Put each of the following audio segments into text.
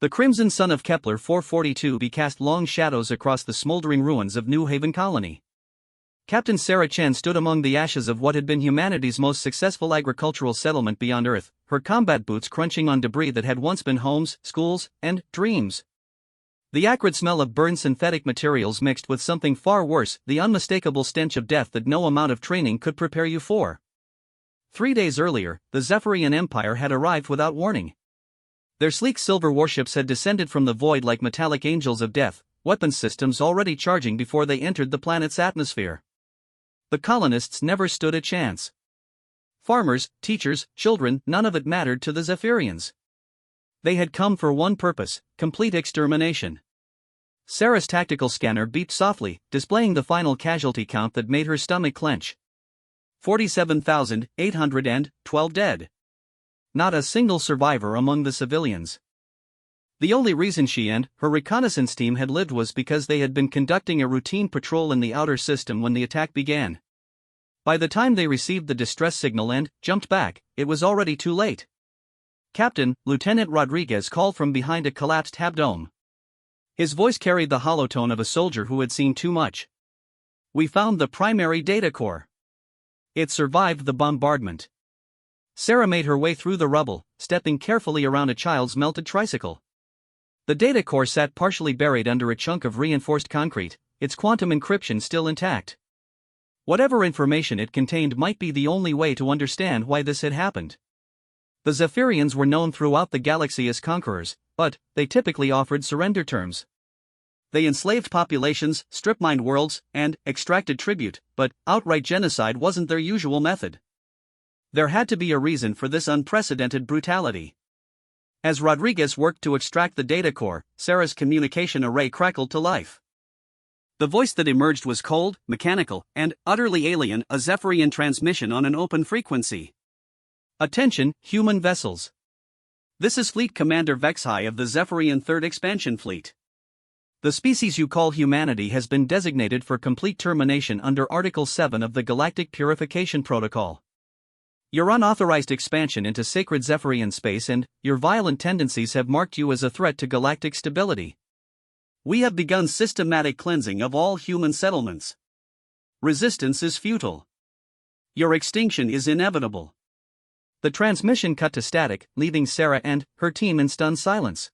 The crimson sun of Kepler 442b cast long shadows across the smoldering ruins of New Haven Colony. Captain Sarah Chen stood among the ashes of what had been humanity's most successful agricultural settlement beyond Earth, her combat boots crunching on debris that had once been homes, schools, and dreams. The acrid smell of burned synthetic materials mixed with something far worse, the unmistakable stench of death that no amount of training could prepare you for. 3 days earlier, the Zephyrian Empire had arrived without warning. Their sleek silver warships had descended from the void like metallic angels of death, weapons systems already charging before they entered the planet's atmosphere. The colonists never stood a chance. Farmers, teachers, children, none of it mattered to the Zephyrians. They had come for one purpose: complete extermination. Sarah's tactical scanner beeped softly, displaying the final casualty count that made her stomach clench. 47,812 dead. Not a single survivor among the civilians. The only reason she and her reconnaissance team had lived was because they had been conducting a routine patrol in the outer system when the attack began. By the time they received the distress signal and jumped back, it was already too late. Captain, Lieutenant Rodriguez called from behind a collapsed habdome. His voice carried the hollow tone of a soldier who had seen too much. We found the primary data core. It survived the bombardment. Sarah made her way through the rubble, stepping carefully around a child's melted tricycle. The data core sat partially buried under a chunk of reinforced concrete, its quantum encryption still intact. Whatever information it contained might be the only way to understand why this had happened. The Zephyrians were known throughout the galaxy as conquerors, but they typically offered surrender terms. They enslaved populations, strip-mined worlds, and extracted tribute, but outright genocide wasn't their usual method. There had to be a reason for this unprecedented brutality. As Rodriguez worked to extract the data core, Sarah's communication array crackled to life. The voice that emerged was cold, mechanical, and utterly alien, a Zephyrian transmission on an open frequency. Attention, human vessels. This is Fleet Commander Vexhai of the Zephyrian 3rd Expansion Fleet. The species you call humanity has been designated for complete termination under Article 7 of the Galactic Purification Protocol. Your unauthorized expansion into sacred Zephyrian space and your violent tendencies have marked you as a threat to galactic stability. We have begun systematic cleansing of all human settlements. Resistance is futile. Your extinction is inevitable. The transmission cut to static, leaving Sarah and her team in stunned silence.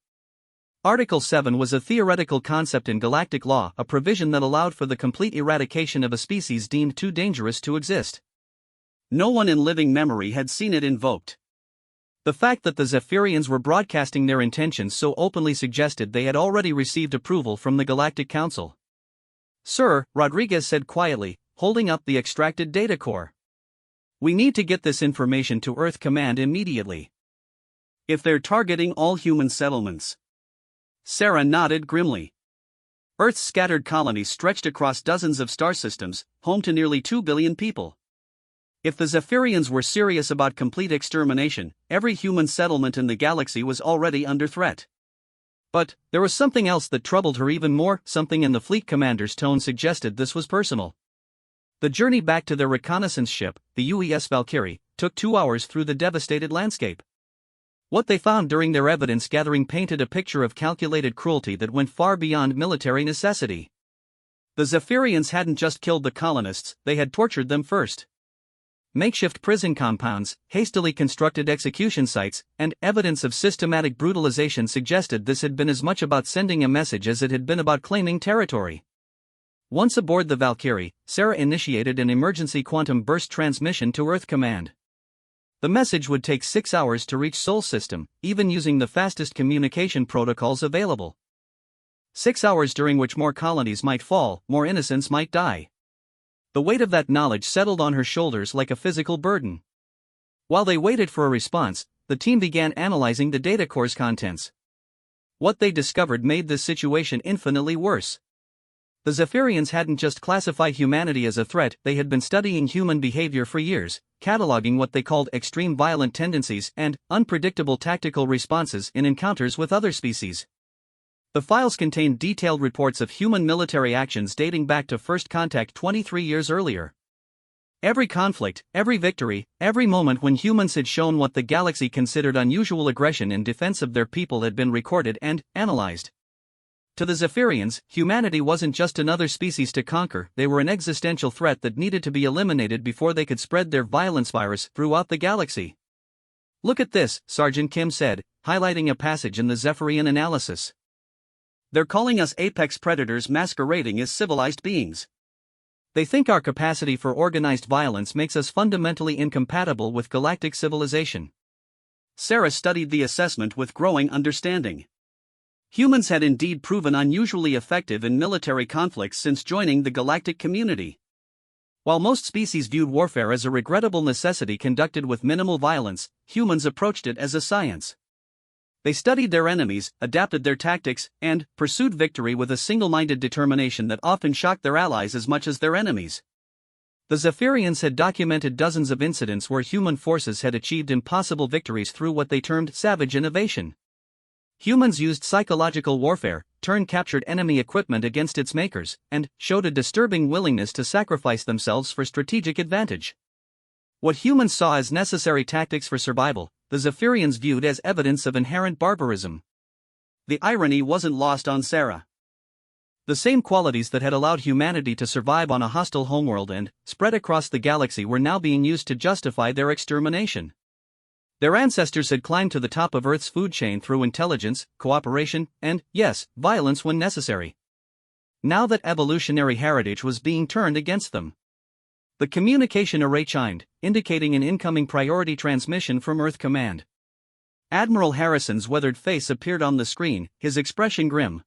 Article 7 was a theoretical concept in galactic law, a provision that allowed for the complete eradication of a species deemed too dangerous to exist. No one in living memory had seen it invoked. The fact that the Zephyrians were broadcasting their intentions so openly suggested they had already received approval from the Galactic Council. "Sir," Rodriguez said quietly, holding up the extracted data core. "We need to get this information to Earth Command immediately." "If they're targeting all human settlements." Sarah nodded grimly. Earth's scattered colonies stretched across dozens of star systems, home to nearly 2 billion people. If the Zephyrians were serious about complete extermination, every human settlement in the galaxy was already under threat. But there was something else that troubled her even more. Something in the fleet commander's tone suggested this was personal. The journey back to their reconnaissance ship, the UES Valkyrie, took 2 hours through the devastated landscape. What they found during their evidence gathering painted a picture of calculated cruelty that went far beyond military necessity. The Zephyrians hadn't just killed the colonists, they had tortured them first. Makeshift prison compounds, hastily constructed execution sites, and evidence of systematic brutalization suggested this had been as much about sending a message as it had been about claiming territory. Once aboard the Valkyrie, Sarah initiated an emergency quantum burst transmission to Earth Command. The message would take 6 hours to reach Sol System, even using the fastest communication protocols available. 6 hours during which more colonies might fall, more innocents might die. The weight of that knowledge settled on her shoulders like a physical burden. While they waited for a response, the team began analyzing the data core's contents. What they discovered made this situation infinitely worse. The Zephyrians hadn't just classified humanity as a threat, they had been studying human behavior for years, cataloging what they called extreme violent tendencies and unpredictable tactical responses in encounters with other species. The files contained detailed reports of human military actions dating back to first contact 23 years earlier. Every conflict, every victory, every moment when humans had shown what the galaxy considered unusual aggression in defense of their people had been recorded and analyzed. To the Zephyrians, humanity wasn't just another species to conquer, they were an existential threat that needed to be eliminated before they could spread their violence virus throughout the galaxy. Look at this, Sergeant Kim said, highlighting a passage in the Zephyrian analysis. They're calling us apex predators masquerading as civilized beings. They think our capacity for organized violence makes us fundamentally incompatible with galactic civilization. Sarah studied the assessment with growing understanding. Humans had indeed proven unusually effective in military conflicts since joining the galactic community. While most species viewed warfare as a regrettable necessity conducted with minimal violence, humans approached it as a science. They studied their enemies, adapted their tactics, and pursued victory with a single-minded determination that often shocked their allies as much as their enemies. The Zephyrians had documented dozens of incidents where human forces had achieved impossible victories through what they termed savage innovation. Humans used psychological warfare, captured enemy equipment against its makers, and showed a disturbing willingness to sacrifice themselves for strategic advantage. What humans saw as necessary tactics for survival, the Zephyrians viewed as evidence of inherent barbarism. The irony wasn't lost on Sarah. The same qualities that had allowed humanity to survive on a hostile homeworld and spread across the galaxy were now being used to justify their extermination. Their ancestors had climbed to the top of Earth's food chain through intelligence, cooperation, and, yes, violence when necessary. Now that evolutionary heritage was being turned against them. The communication array chimed, indicating an incoming priority transmission from Earth Command. Admiral Harrison's weathered face appeared on the screen, his expression grim.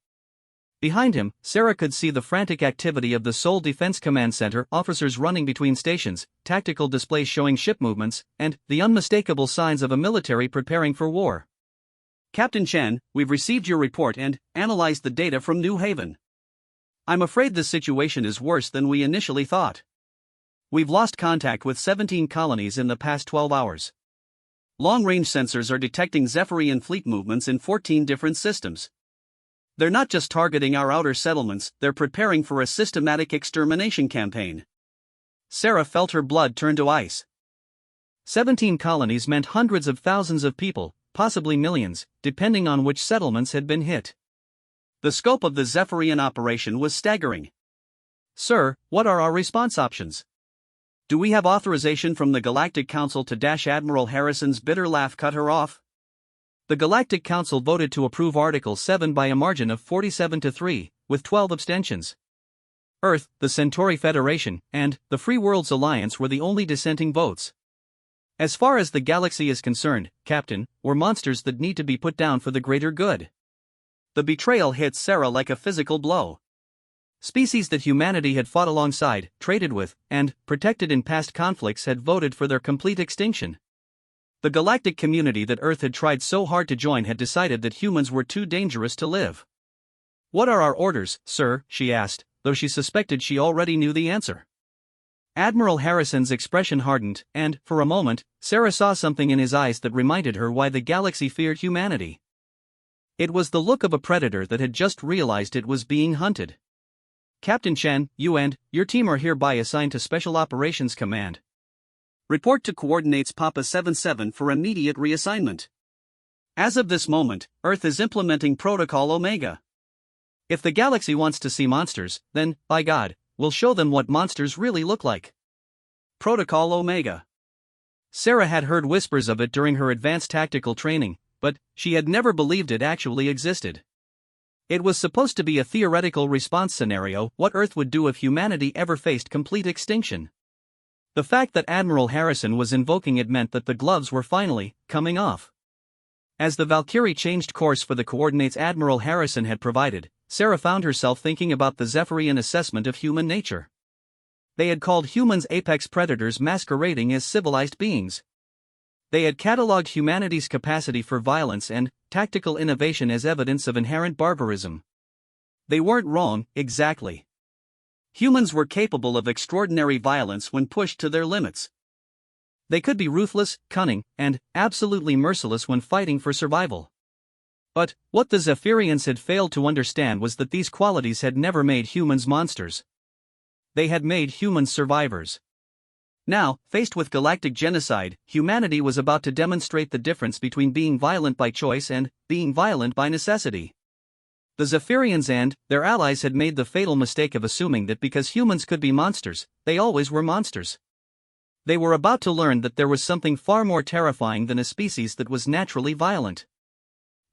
Behind him, Sarah could see the frantic activity of the Seoul Defense Command Center, officers running between stations, tactical displays showing ship movements, and the unmistakable signs of a military preparing for war. Captain Chen, we've received your report and analyzed the data from New Haven. I'm afraid the situation is worse than we initially thought. We've lost contact with 17 colonies in the past 12 hours. Long-range sensors are detecting Zephyrian fleet movements in 14 different systems. They're not just targeting our outer settlements, they're preparing for a systematic extermination campaign. Sarah felt her blood turn to ice. 17 colonies meant hundreds of thousands of people, possibly millions, depending on which settlements had been hit. The scope of the Zephyrian operation was staggering. Sir, what are our response options? Do we have authorization from the Galactic Council to dash? Admiral Harrison's bitter laugh cut her off. The Galactic Council voted to approve Article 7 by a margin of 47-3, with 12 abstentions. Earth, the Centauri Federation, and the Free Worlds Alliance were the only dissenting votes. As far as the galaxy is concerned, Captain, we're monsters that need to be put down for the greater good. The betrayal hit Sarah like a physical blow. Species that humanity had fought alongside, traded with, and protected in past conflicts had voted for their complete extinction. The galactic community that Earth had tried so hard to join had decided that humans were too dangerous to live. What are our orders, sir? She asked, though she suspected she already knew the answer. Admiral Harrison's expression hardened, and, for a moment, Sarah saw something in his eyes that reminded her why the galaxy feared humanity. It was the look of a predator that had just realized it was being hunted. Captain Chen, you and your team are hereby assigned to Special Operations Command. Report to Coordinates Papa 77 for immediate reassignment. As of this moment, Earth is implementing Protocol Omega. If the galaxy wants to see monsters, then, by God, we'll show them what monsters really look like. Protocol Omega. Sarah had heard whispers of it during her advanced tactical training, but she had never believed it actually existed. It was supposed to be a theoretical response scenario, what Earth would do if humanity ever faced complete extinction. The fact that Admiral Harrison was invoking it meant that the gloves were finally coming off. As the Valkyrie changed course for the coordinates Admiral Harrison had provided, Sarah found herself thinking about the Zephyrian assessment of human nature. They had called humans apex predators masquerading as civilized beings. They had catalogued humanity's capacity for violence and tactical innovation as evidence of inherent barbarism. They weren't wrong, exactly. Humans were capable of extraordinary violence when pushed to their limits. They could be ruthless, cunning, and absolutely merciless when fighting for survival. But what the Zephyrians had failed to understand was that these qualities had never made humans monsters. They had made humans survivors. Now, faced with galactic genocide, humanity was about to demonstrate the difference between being violent by choice and being violent by necessity. The Zephyrians and their allies had made the fatal mistake of assuming that because humans could be monsters, they always were monsters. They were about to learn that there was something far more terrifying than a species that was naturally violent.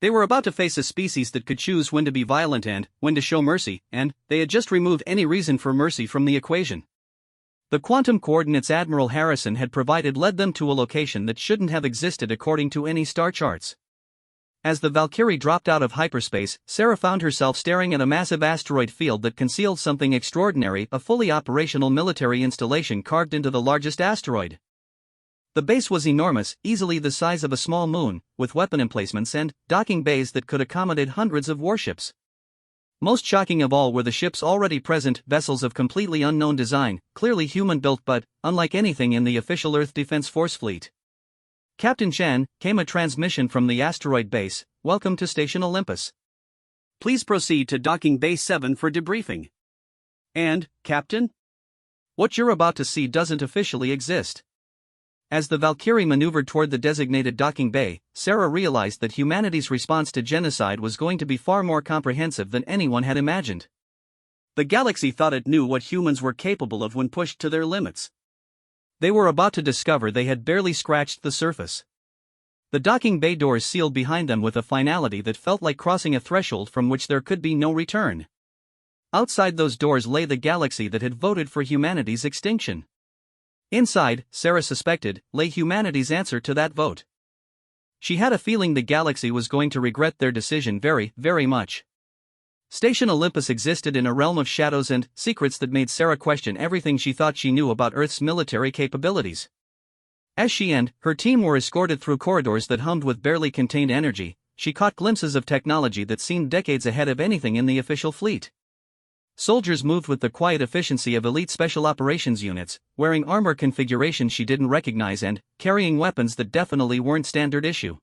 They were about to face a species that could choose when to be violent and when to show mercy, and they had just removed any reason for mercy from the equation. The quantum coordinates Admiral Harrison had provided led them to a location that shouldn't have existed according to any star charts. As the Valkyrie dropped out of hyperspace, Sarah found herself staring at a massive asteroid field that concealed something extraordinary, a fully operational military installation carved into the largest asteroid. The base was enormous, easily the size of a small moon, with weapon emplacements and docking bays that could accommodate hundreds of warships. Most shocking of all were the ships already present, vessels of completely unknown design, clearly human-built but unlike anything in the official Earth Defense Force fleet. Captain Chen, came a transmission from the asteroid base. Welcome to Station Olympus. Please proceed to Docking Bay 7 for debriefing. And, Captain? What you're about to see doesn't officially exist. As the Valkyrie maneuvered toward the designated docking bay, Sarah realized that humanity's response to genocide was going to be far more comprehensive than anyone had imagined. The galaxy thought it knew what humans were capable of when pushed to their limits. They were about to discover they had barely scratched the surface. The docking bay doors sealed behind them with a finality that felt like crossing a threshold from which there could be no return. Outside those doors lay the galaxy that had voted for humanity's extinction. Inside, Sarah suspected, lay humanity's answer to that vote. She had a feeling the galaxy was going to regret their decision very, very much. Station Olympus existed in a realm of shadows and secrets that made Sarah question everything she thought she knew about Earth's military capabilities. As she and her team were escorted through corridors that hummed with barely contained energy, she caught glimpses of technology that seemed decades ahead of anything in the official fleet. Soldiers moved with the quiet efficiency of elite special operations units, wearing armor configurations she didn't recognize and carrying weapons that definitely weren't standard issue.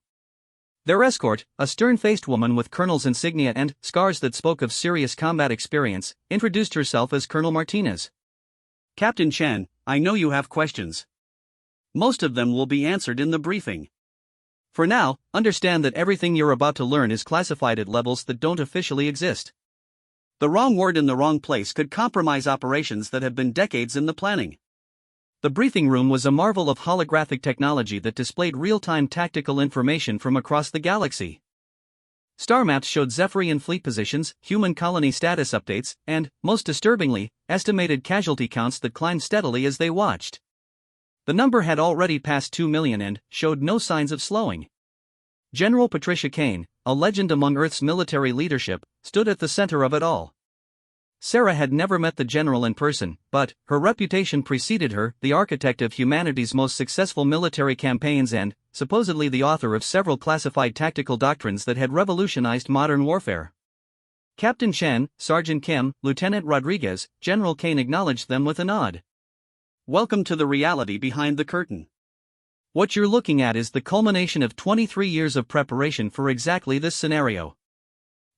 Their escort, a stern-faced woman with colonel's insignia and scars that spoke of serious combat experience, introduced herself as Colonel Martinez. Captain Chen, I know you have questions. Most of them will be answered in the briefing. For now, understand that everything you're about to learn is classified at levels that don't officially exist. The wrong word in the wrong place could compromise operations that have been decades in the planning. The briefing room was a marvel of holographic technology that displayed real-time tactical information from across the galaxy. Star maps showed Zephyrian fleet positions, human colony status updates, and, most disturbingly, estimated casualty counts that climbed steadily as they watched. The number had already passed 2 million and showed no signs of slowing. General Patricia Kane, a legend among Earth's military leadership, stood at the center of it all. Sarah had never met the general in person, but her reputation preceded her, the architect of humanity's most successful military campaigns and, supposedly the author of several classified tactical doctrines that had revolutionized modern warfare. Captain Chen, Sergeant Kim, Lieutenant Rodriguez, General Kane acknowledged them with a nod. Welcome to the reality behind the curtain. What you're looking at is the culmination of 23 years of preparation for exactly this scenario.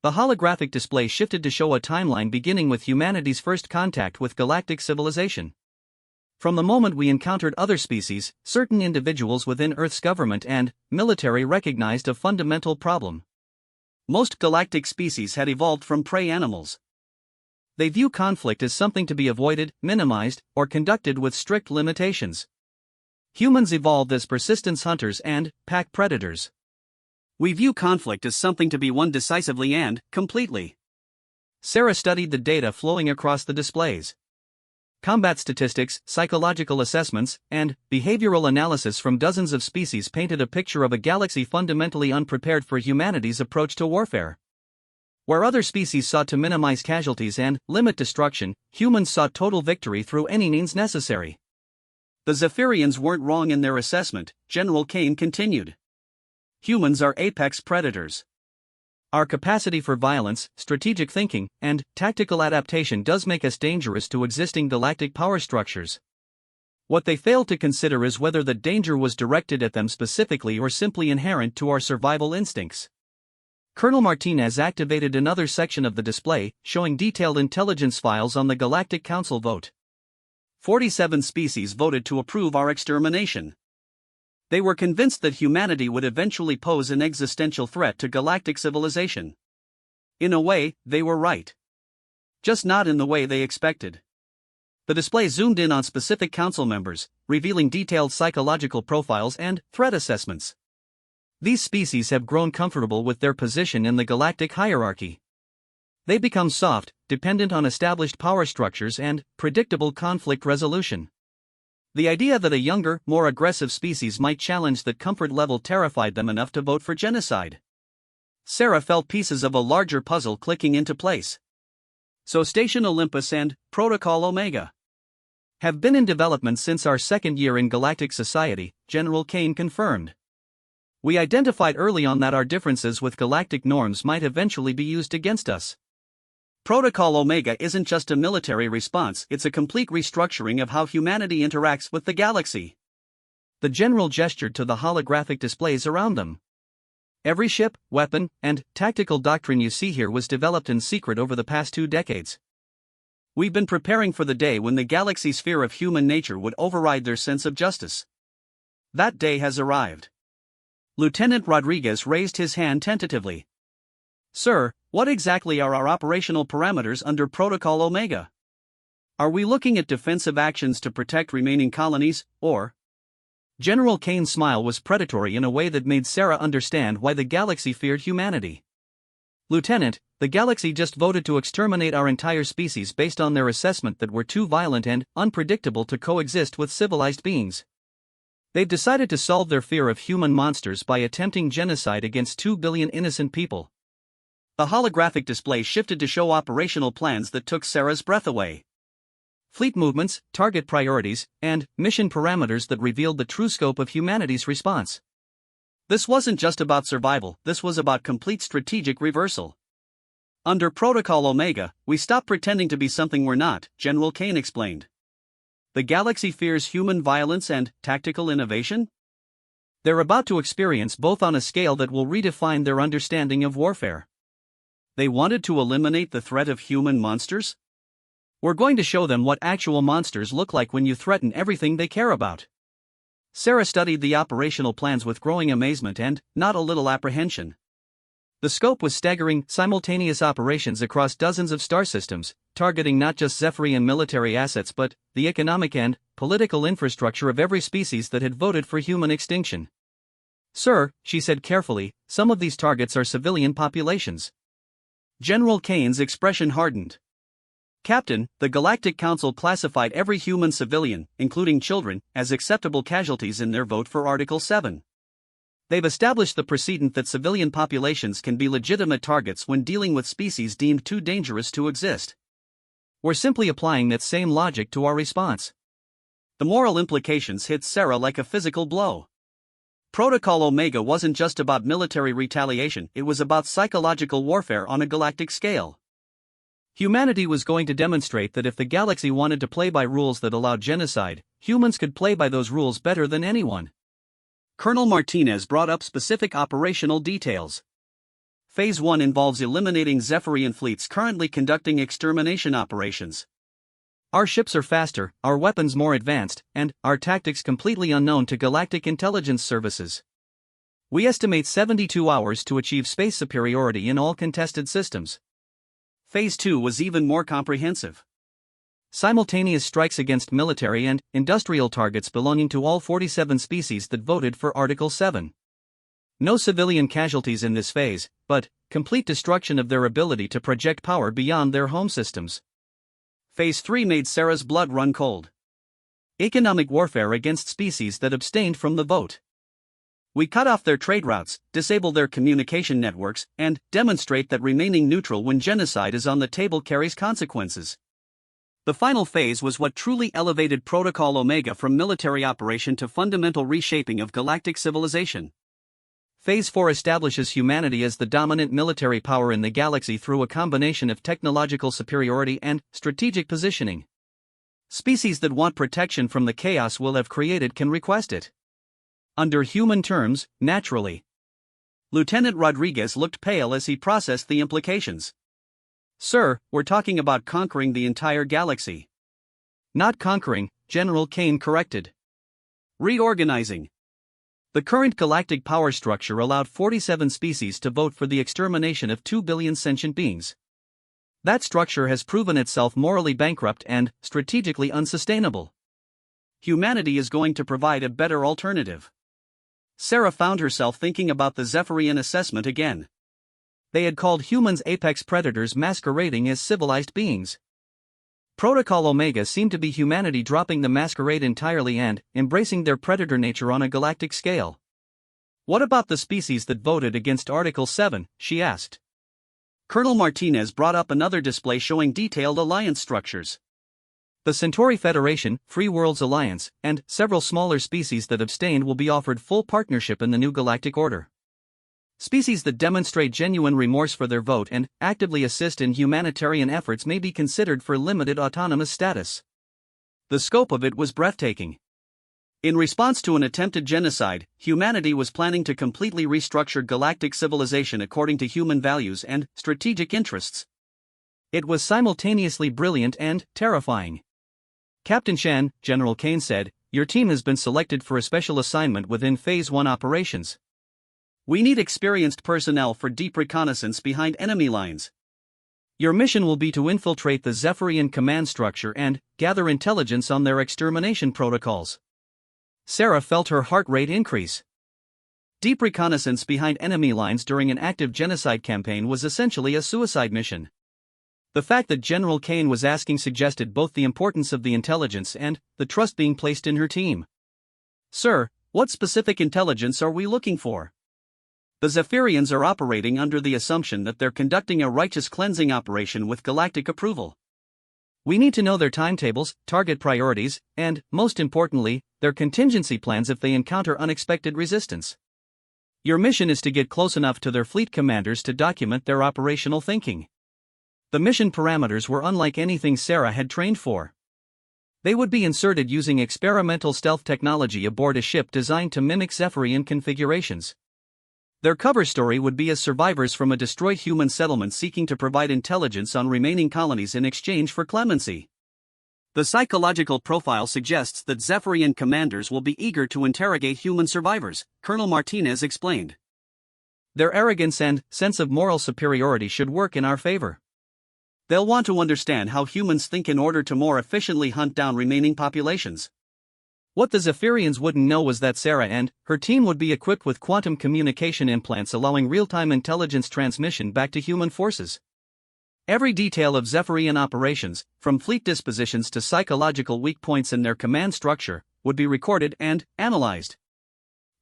The holographic display shifted to show a timeline beginning with humanity's first contact with galactic civilization. From the moment we encountered other species, certain individuals within Earth's government and military recognized a fundamental problem. Most galactic species had evolved from prey animals. They view conflict as something to be avoided, minimized, or conducted with strict limitations. Humans evolved as persistence hunters and pack predators. We view conflict as something to be won decisively and completely. Sarah studied the data flowing across the displays. Combat statistics, psychological assessments, and behavioral analysis from dozens of species painted a picture of a galaxy fundamentally unprepared for humanity's approach to warfare. Where other species sought to minimize casualties and limit destruction, humans sought total victory through any means necessary. The Zephyrians weren't wrong in their assessment, General Kane continued. Humans are apex predators. Our capacity for violence, strategic thinking, and tactical adaptation does make us dangerous to existing galactic power structures. What they fail to consider is whether the danger was directed at them specifically or simply inherent to our survival instincts. Colonel Martinez activated another section of the display, showing detailed intelligence files on the Galactic Council vote. 47 species voted to approve our extermination. They were convinced that humanity would eventually pose an existential threat to galactic civilization. In a way, they were right. Just not in the way they expected. The display zoomed in on specific council members, revealing detailed psychological profiles and threat assessments. These species have grown comfortable with their position in the galactic hierarchy. They become soft, dependent on established power structures and predictable conflict resolution. The idea that a younger, more aggressive species might challenge that comfort level terrified them enough to vote for genocide. Sarah felt pieces of a larger puzzle clicking into place. So Station Olympus and Protocol Omega have been in development since our second year in Galactic Society, General Kane confirmed. We identified early on that our differences with galactic norms might eventually be used against us. Protocol Omega isn't just a military response, it's a complete restructuring of how humanity interacts with the galaxy. The general gestured to the holographic displays around them. Every ship, weapon, and tactical doctrine you see here was developed in secret over the past 2 decades. We've been preparing for the day when the galaxy's fear of human nature would override their sense of justice. That day has arrived. Lieutenant Rodriguez raised his hand tentatively. Sir, what exactly are our operational parameters under Protocol Omega? Are we looking at defensive actions to protect remaining colonies, or? General Kane's smile was predatory in a way that made Sarah understand why the galaxy feared humanity. Lieutenant, the galaxy just voted to exterminate our entire species based on their assessment that we're too violent and unpredictable to coexist with civilized beings. They've decided to solve their fear of human monsters by attempting genocide against 2 billion innocent people. The holographic display shifted to show operational plans that took Sarah's breath away. Fleet movements, target priorities, and mission parameters that revealed the true scope of humanity's response. This wasn't just about survival, this was about complete strategic reversal. Under Protocol Omega, we stopped pretending to be something we're not, General Kane explained. The galaxy fears human violence and tactical innovation? They're about to experience both on a scale that will redefine their understanding of warfare. They wanted to eliminate the threat of human monsters? We're going to show them what actual monsters look like when you threaten everything they care about. Sarah studied the operational plans with growing amazement and not a little apprehension. The scope was staggering: simultaneous operations across dozens of star systems, targeting not just Zephyrian military assets but the economic and political infrastructure of every species that had voted for human extinction. Sir, she said carefully, some of these targets are civilian populations. General Kane's expression hardened. Captain, the Galactic Council classified every human civilian, including children, as acceptable casualties in their vote for Article 7. They've established the precedent that civilian populations can be legitimate targets when dealing with species deemed too dangerous to exist. We're simply applying that same logic to our response. The moral implications hit Sarah like a physical blow. Protocol Omega wasn't just about military retaliation, it was about psychological warfare on a galactic scale. Humanity was going to demonstrate that if the galaxy wanted to play by rules that allowed genocide, humans could play by those rules better than anyone. Colonel Martinez brought up specific operational details. Phase 1 involves eliminating Zephyrian fleets currently conducting extermination operations. Our ships are faster, our weapons more advanced, and our tactics completely unknown to galactic intelligence services. We estimate 72 hours to achieve space superiority in all contested systems. Phase 2 was even more comprehensive. Simultaneous strikes against military and industrial targets belonging to all 47 species that voted for Article 7. No civilian casualties in this phase, but complete destruction of their ability to project power beyond their home systems. Phase 3 made Sarah's blood run cold. Economic warfare against species that abstained from the vote. We cut off their trade routes, disable their communication networks, and demonstrate that remaining neutral when genocide is on the table carries consequences. The final phase was what truly elevated Protocol Omega from military operation to fundamental reshaping of galactic civilization. Phase 4 establishes humanity as the dominant military power in the galaxy through a combination of technological superiority and strategic positioning. Species that want protection from the chaos we'll have created can request it. Under human terms, naturally. Lieutenant Rodriguez looked pale as he processed the implications. Sir, we're talking about conquering the entire galaxy. Not conquering, General Kane corrected. Reorganizing. The current galactic power structure allowed 47 species to vote for the extermination of 2 billion sentient beings. That structure has proven itself morally bankrupt and strategically unsustainable. Humanity is going to provide a better alternative. Sarah found herself thinking about the Zephyrian assessment again. They had called humans apex predators masquerading as civilized beings. Protocol Omega seemed to be humanity dropping the masquerade entirely and embracing their predator nature on a galactic scale. What about the species that voted against Article 7, she asked. Colonel Martinez brought up another display showing detailed alliance structures. The Centauri Federation, Free Worlds Alliance, and several smaller species that abstained will be offered full partnership in the new galactic order. Species that demonstrate genuine remorse for their vote and actively assist in humanitarian efforts may be considered for limited autonomous status. The scope of it was breathtaking. In response to an attempted genocide, humanity was planning to completely restructure galactic civilization according to human values and strategic interests. It was simultaneously brilliant and terrifying. Captain Shan, General Kane said, your team has been selected for a special assignment within Phase 1 operations. We need experienced personnel for deep reconnaissance behind enemy lines. Your mission will be to infiltrate the Zephyrian command structure and gather intelligence on their extermination protocols. Sarah felt her heart rate increase. Deep reconnaissance behind enemy lines during an active genocide campaign was essentially a suicide mission. The fact that General Kane was asking suggested both the importance of the intelligence and the trust being placed in her team. Sir, what specific intelligence are we looking for? The Zephyrians are operating under the assumption that they're conducting a righteous cleansing operation with galactic approval. We need to know their timetables, target priorities, and, most importantly, their contingency plans if they encounter unexpected resistance. Your mission is to get close enough to their fleet commanders to document their operational thinking. The mission parameters were unlike anything Sarah had trained for. They would be inserted using experimental stealth technology aboard a ship designed to mimic Zephyrian configurations. Their cover story would be as survivors from a destroyed human settlement seeking to provide intelligence on remaining colonies in exchange for clemency. The psychological profile suggests that Zephyrian commanders will be eager to interrogate human survivors, Colonel Martinez explained. Their arrogance and sense of moral superiority should work in our favor. They'll want to understand how humans think in order to more efficiently hunt down remaining populations. What the Zephyrians wouldn't know was that Sarah and her team would be equipped with quantum communication implants allowing real-time intelligence transmission back to human forces. Every detail of Zephyrian operations, from fleet dispositions to psychological weak points in their command structure, would be recorded and analyzed.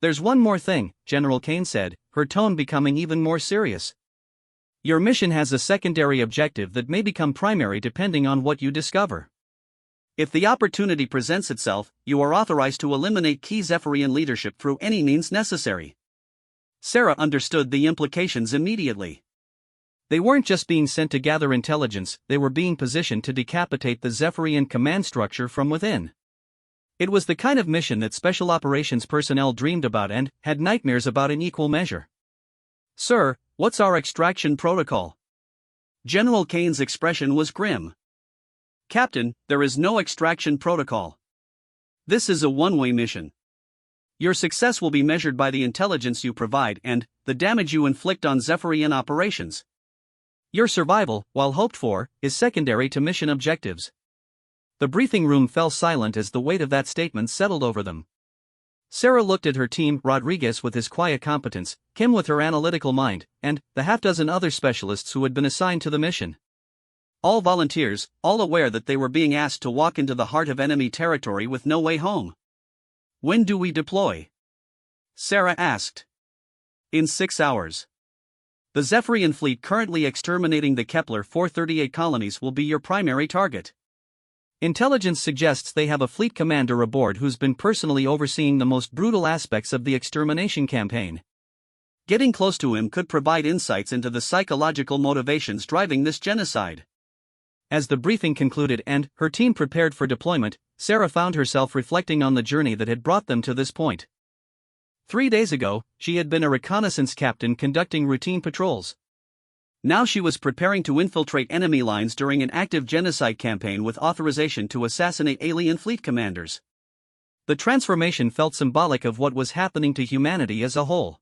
There's one more thing, General Kane said, her tone becoming even more serious. Your mission has a secondary objective that may become primary depending on what you discover. If the opportunity presents itself, you are authorized to eliminate key Zephyrian leadership through any means necessary. Sarah understood the implications immediately. They weren't just being sent to gather intelligence, they were being positioned to decapitate the Zephyrian command structure from within. It was the kind of mission that special operations personnel dreamed about and had nightmares about in equal measure. Sir, what's our extraction protocol? General Kane's expression was grim. Captain, there is no extraction protocol. This is a one-way mission. Your success will be measured by the intelligence you provide and the damage you inflict on Zephyrian operations. Your survival, while hoped for, is secondary to mission objectives. The briefing room fell silent as the weight of that statement settled over them. Sarah looked at her team, Rodriguez with his quiet competence, Kim with her analytical mind, and the half-dozen other specialists who had been assigned to the mission. All volunteers, all aware that they were being asked to walk into the heart of enemy territory with no way home. When do we deploy? Sarah asked. In 6 hours. The Zephyrian fleet currently exterminating the Kepler 438 colonies will be your primary target. Intelligence suggests they have a fleet commander aboard who's been personally overseeing the most brutal aspects of the extermination campaign. Getting close to him could provide insights into the psychological motivations driving this genocide. As the briefing concluded and her team prepared for deployment, Sarah found herself reflecting on the journey that had brought them to this point. 3 days ago, she had been a reconnaissance captain conducting routine patrols. Now she was preparing to infiltrate enemy lines during an active genocide campaign with authorization to assassinate alien fleet commanders. The transformation felt symbolic of what was happening to humanity as a whole.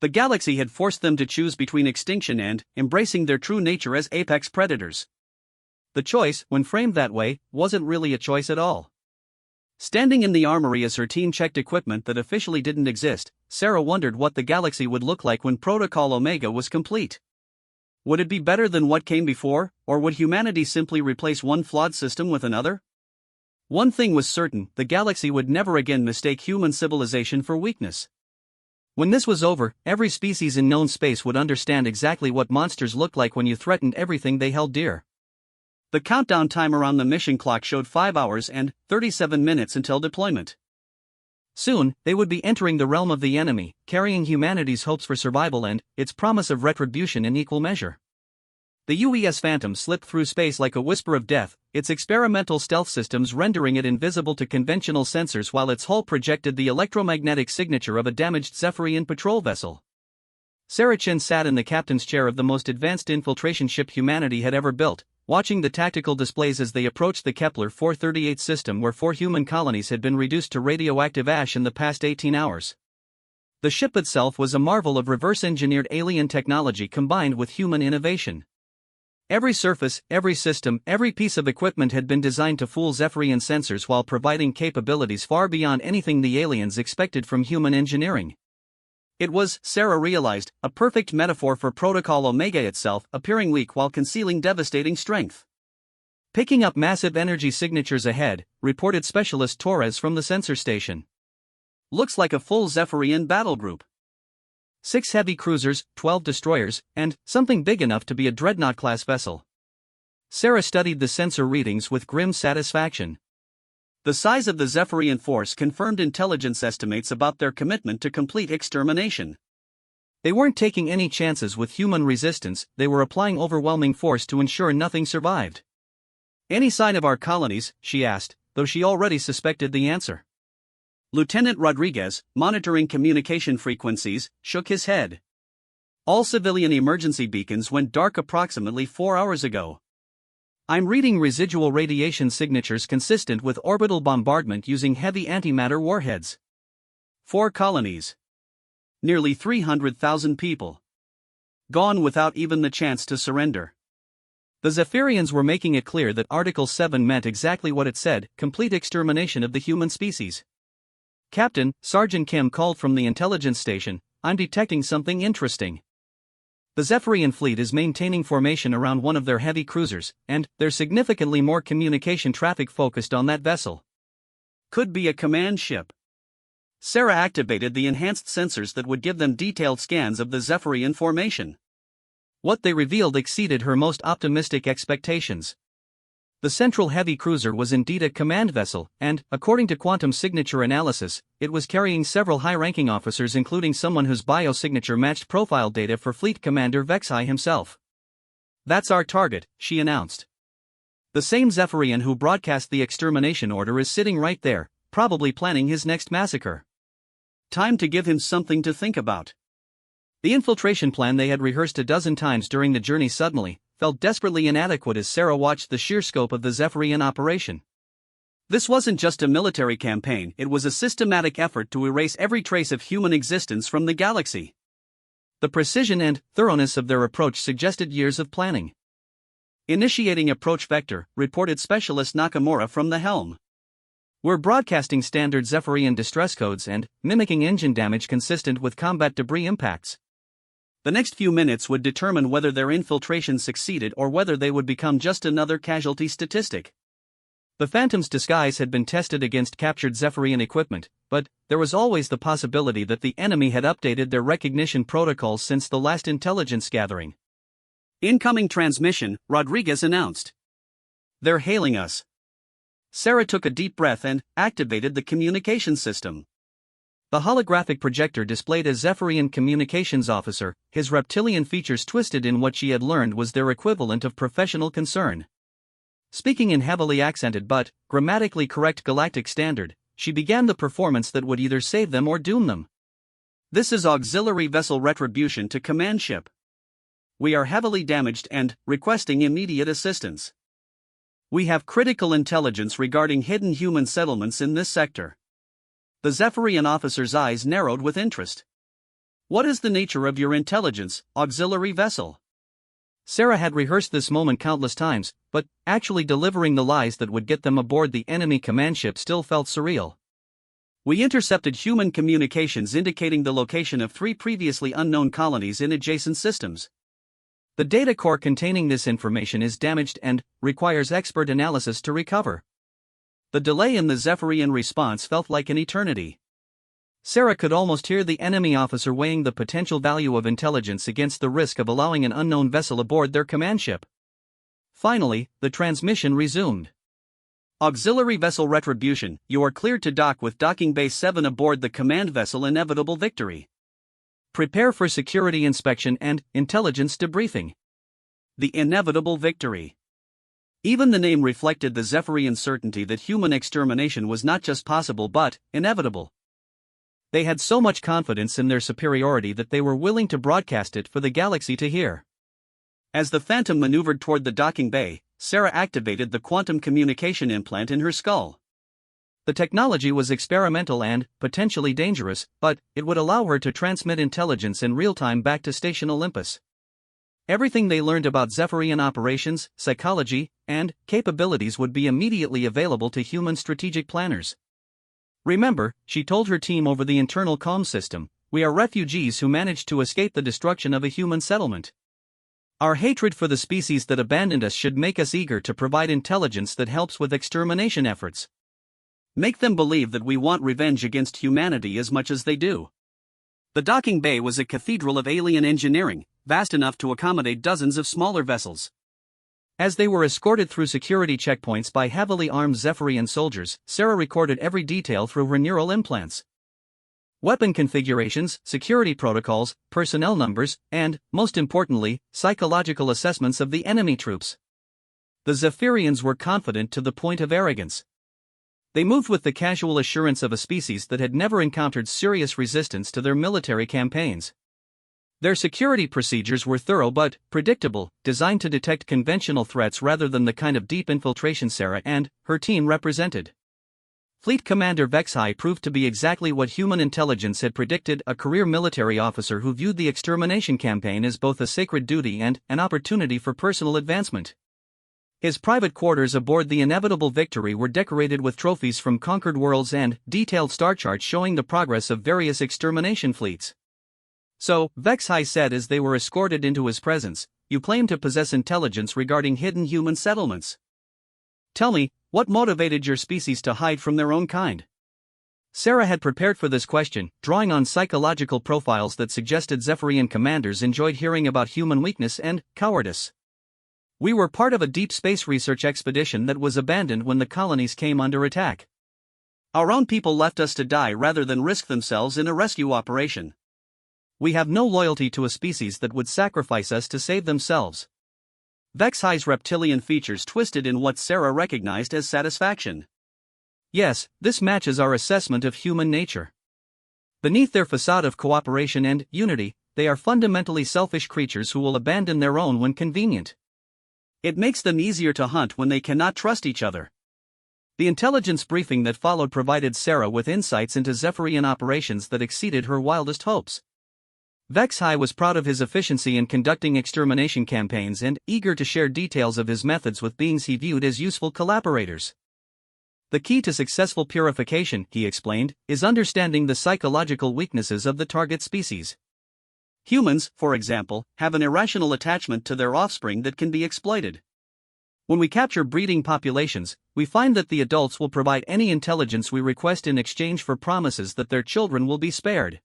The galaxy had forced them to choose between extinction and embracing their true nature as apex predators. The choice, when framed that way, wasn't really a choice at all. Standing in the armory as her team checked equipment that officially didn't exist, Sarah wondered what the galaxy would look like when Protocol Omega was complete. Would it be better than what came before, or would humanity simply replace one flawed system with another? One thing was certain: the galaxy would never again mistake human civilization for weakness. When this was over, every species in known space would understand exactly what monsters looked like when you threatened everything they held dear. The countdown timer on the mission clock showed 5 hours and 37 minutes until deployment. Soon, they would be entering the realm of the enemy, carrying humanity's hopes for survival and its promise of retribution in equal measure. The UES Phantom slipped through space like a whisper of death, its experimental stealth systems rendering it invisible to conventional sensors while its hull projected the electromagnetic signature of a damaged Zephyrian patrol vessel. Sarah Chin sat in the captain's chair of the most advanced infiltration ship humanity had ever built, watching the tactical displays as they approached the Kepler 438 system where 4 human colonies had been reduced to radioactive ash in the past 18 hours. The ship itself was a marvel of reverse-engineered alien technology combined with human innovation. Every surface, every system, every piece of equipment had been designed to fool Zephyrian sensors while providing capabilities far beyond anything the aliens expected from human engineering. It was, Sarah realized, a perfect metaphor for Protocol Omega itself, appearing weak while concealing devastating strength. Picking up massive energy signatures ahead, reported Specialist Torres from the sensor station. Looks like a full Zephyrian battle group. 6 heavy cruisers, 12 destroyers, and something big enough to be a dreadnought-class vessel. Sarah studied the sensor readings with grim satisfaction. The size of the Zephyrian force confirmed intelligence estimates about their commitment to complete extermination. They weren't taking any chances with human resistance, they were applying overwhelming force to ensure nothing survived. "Any sign of our colonies?" she asked, though she already suspected the answer. Lieutenant Rodriguez, monitoring communication frequencies, shook his head. "All civilian emergency beacons went dark approximately 4 hours ago. I'm reading residual radiation signatures consistent with orbital bombardment using heavy antimatter warheads. 4 colonies. Nearly 300,000 people. Gone without even the chance to surrender." The Zephyrians were making it clear that Article 7 meant exactly what it said: complete extermination of the human species. "Captain," Sergeant Kim called from the intelligence station, "I'm detecting something interesting. The Zephyrian fleet is maintaining formation around one of their heavy cruisers, and there's significantly more communication traffic focused on that vessel. Could be a command ship." Sarah activated the enhanced sensors that would give them detailed scans of the Zephyrian formation. What they revealed exceeded her most optimistic expectations. The central heavy cruiser was indeed a command vessel, and, according to quantum signature analysis, it was carrying several high-ranking officers including someone whose biosignature matched profile data for Fleet Commander Vexai himself. "That's our target," she announced. "The same Zephyrian who broadcast the extermination order is sitting right there, probably planning his next massacre. Time to give him something to think about." The infiltration plan they had rehearsed a dozen times during the journey suddenly felt desperately inadequate as Sarah watched the sheer scope of the Zephyrian operation. This wasn't just a military campaign, it was a systematic effort to erase every trace of human existence from the galaxy. The precision and thoroughness of their approach suggested years of planning. "Initiating approach vector," reported Specialist Nakamura from the helm. "We're broadcasting standard Zephyrian distress codes and mimicking engine damage consistent with combat debris impacts. The next few minutes would determine whether their infiltration succeeded or whether they would become just another casualty statistic." The Phantom's disguise had been tested against captured Zephyrian equipment, but there was always the possibility that the enemy had updated their recognition protocols since the last intelligence gathering. "Incoming transmission," Rodriguez announced. "They're hailing us." Sarah took a deep breath and activated the communication system. The holographic projector displayed a Zephyrian communications officer, his reptilian features twisted in what she had learned was their equivalent of professional concern. Speaking in heavily accented but grammatically correct galactic standard, she began the performance that would either save them or doom them. "This is auxiliary vessel retribution to command ship. we are heavily damaged and requesting immediate assistance. We have critical intelligence regarding hidden human settlements in this sector. The Zephyrian officer's eyes narrowed with interest. What is the nature of your intelligence, auxiliary vessel? Sarah had rehearsed this moment countless times, but actually delivering the lies that would get them aboard the enemy command ship still felt surreal. We intercepted human communications indicating the location of 3 previously unknown colonies in adjacent systems. The data core containing this information is damaged and requires expert analysis to recover. The delay in the Zephyrian response felt like an eternity. Sarah could almost hear the enemy officer weighing the potential value of intelligence against the risk of allowing an unknown vessel aboard their command ship. Finally, the transmission resumed. Auxiliary Vessel Retribution, you are cleared to dock with Docking Bay 7 aboard the command vessel Inevitable Victory. Prepare for security inspection and intelligence debriefing. The Inevitable Victory. Even the name reflected the Zephyrian certainty that human extermination was not just possible but inevitable. They had so much confidence in their superiority that they were willing to broadcast it for the galaxy to hear. As the Phantom maneuvered toward the docking bay, Sarah activated the quantum communication implant in her skull. The technology was experimental and potentially dangerous, but it would allow her to transmit intelligence in real time back to Station Olympus. Everything they learned about Zephyrian operations, psychology, and capabilities would be immediately available to human strategic planners. Remember, she told her team over the internal comm system, we are refugees who managed to escape the destruction of a human settlement. Our hatred for the species that abandoned us should make us eager to provide intelligence that helps with extermination efforts. Make them believe that we want revenge against humanity as much as they do. The docking bay was a cathedral of alien engineering, vast enough to accommodate dozens of smaller vessels. As they were escorted through security checkpoints by heavily armed Zephyrian soldiers, Sarah recorded every detail through her neural implants. Weapon configurations, security protocols, personnel numbers, and, most importantly, psychological assessments of the enemy troops. The Zephyrians were confident to the point of arrogance. They moved with the casual assurance of a species that had never encountered serious resistance to their military campaigns. Their security procedures were thorough but predictable, designed to detect conventional threats rather than the kind of deep infiltration Sarah and her team represented. Fleet Commander Vexhai proved to be exactly what human intelligence had predicted, a career military officer who viewed the extermination campaign as both a sacred duty and an opportunity for personal advancement. His private quarters aboard the Inevitable Victory were decorated with trophies from conquered worlds and detailed star charts showing the progress of various extermination fleets. So, Vexhai said as they were escorted into his presence, you claim to possess intelligence regarding hidden human settlements. Tell me, what motivated your species to hide from their own kind? Sarah had prepared for this question, drawing on psychological profiles that suggested Zephyrian commanders enjoyed hearing about human weakness and cowardice. We were part of a deep space research expedition that was abandoned when the colonies came under attack. Our own people left us to die rather than risk themselves in a rescue operation. We have no loyalty to a species that would sacrifice us to save themselves. Vexhai's reptilian features twisted in what Sarah recognized as satisfaction. Yes, this matches our assessment of human nature. Beneath their facade of cooperation and unity, they are fundamentally selfish creatures who will abandon their own when convenient. It makes them easier to hunt when they cannot trust each other. The intelligence briefing that followed provided Sarah with insights into Zephyrian operations that exceeded her wildest hopes. Vexhai was proud of his efficiency in conducting extermination campaigns and eager to share details of his methods with beings he viewed as useful collaborators. The key to successful purification, he explained, is understanding the psychological weaknesses of the target species. Humans, for example, have an irrational attachment to their offspring that can be exploited. When we capture breeding populations, we find that the adults will provide any intelligence we request in exchange for promises that their children will be spared.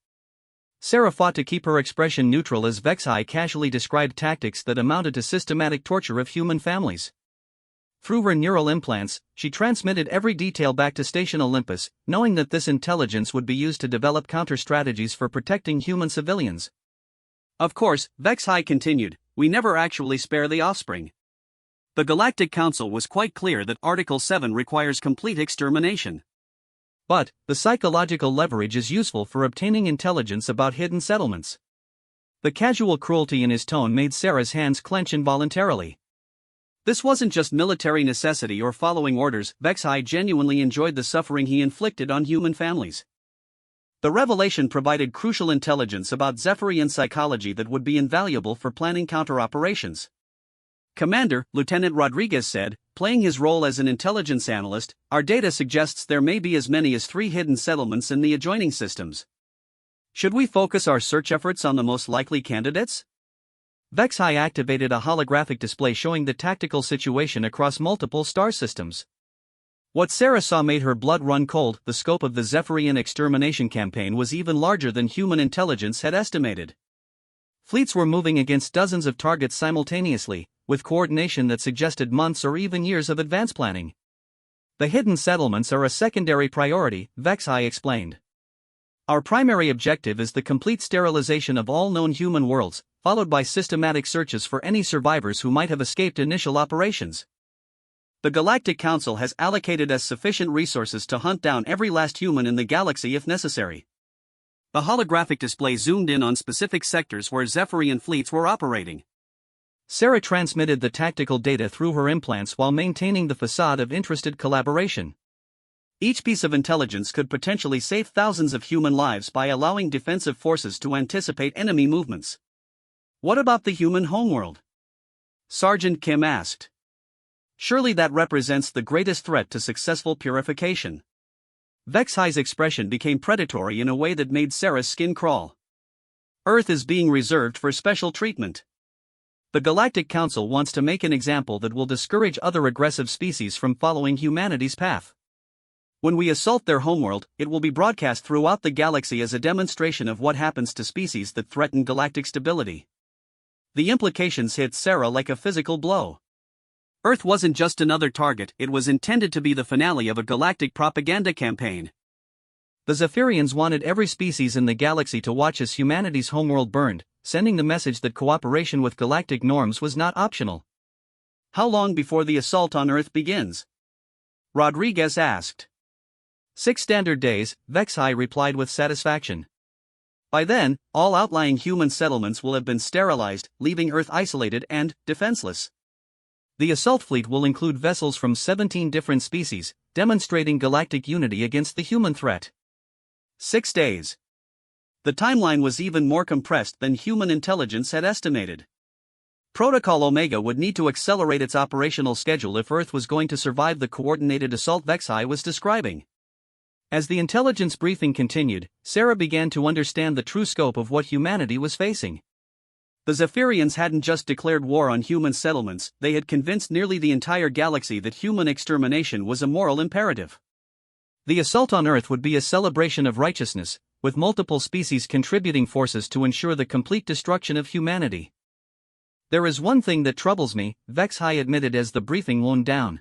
Sarah fought to keep her expression neutral as Vexhai casually described tactics that amounted to systematic torture of human families. Through her neural implants, she transmitted every detail back to Station Olympus, knowing that this intelligence would be used to develop counter-strategies for protecting human civilians. Of course, Vexhai continued, we never actually spare the offspring. The Galactic Council was quite clear that Article 7 requires complete extermination. But, the psychological leverage is useful for obtaining intelligence about hidden settlements. The casual cruelty in his tone made Sarah's hands clench involuntarily. This wasn't just military necessity or following orders. Vexai genuinely enjoyed the suffering he inflicted on human families. The revelation provided crucial intelligence about Zephyrian psychology that would be invaluable for planning counter-operations. Commander, Lieutenant Rodriguez said, playing his role as an intelligence analyst, our data suggests there may be as many as 3 hidden settlements in the adjoining systems. Should we focus our search efforts on the most likely candidates? Vexai activated a holographic display showing the tactical situation across multiple star systems. What Sarah saw made her blood run cold. The scope of the Zephyrian extermination campaign was even larger than human intelligence had estimated. Fleets were moving against dozens of targets simultaneously, with coordination that suggested months or even years of advanced planning. The hidden settlements are a secondary priority, Vexai explained. Our primary objective is the complete sterilization of all known human worlds, followed by systematic searches for any survivors who might have escaped initial operations. The Galactic Council has allocated us sufficient resources to hunt down every last human in the galaxy if necessary. The holographic display zoomed in on specific sectors where Zephyrian fleets were operating. Sarah transmitted the tactical data through her implants while maintaining the facade of interested collaboration. Each piece of intelligence could potentially save thousands of human lives by allowing defensive forces to anticipate enemy movements. What about the human homeworld? Sergeant Kim asked. Surely that represents the greatest threat to successful purification. Vexai's expression became predatory in a way that made Sarah's skin crawl. Earth is being reserved for special treatment. The Galactic Council wants to make an example that will discourage other aggressive species from following humanity's path. When we assault their homeworld, it will be broadcast throughout the galaxy as a demonstration of what happens to species that threaten galactic stability. The implications hit Sarah like a physical blow. Earth wasn't just another target, it was intended to be the finale of a galactic propaganda campaign. The Zephyrians wanted every species in the galaxy to watch as humanity's homeworld burned, sending the message that cooperation with galactic norms was not optional. How long before the assault on Earth begins? Rodriguez asked. 6 standard days, Vexai replied with satisfaction. By then, all outlying human settlements will have been sterilized, leaving Earth isolated and defenseless. The assault fleet will include vessels from 17 different species, demonstrating galactic unity against the human threat. 6 days. The timeline was even more compressed than human intelligence had estimated. Protocol Omega would need to accelerate its operational schedule if Earth was going to survive the coordinated assault Vexai was describing. As the intelligence briefing continued, Sarah began to understand the true scope of what humanity was facing. The Zephyrians hadn't just declared war on human settlements, they had convinced nearly the entire galaxy that human extermination was a moral imperative. The assault on Earth would be a celebration of righteousness, with multiple species contributing forces to ensure the complete destruction of humanity. There is one thing that troubles me, Vexai admitted as the briefing wound down.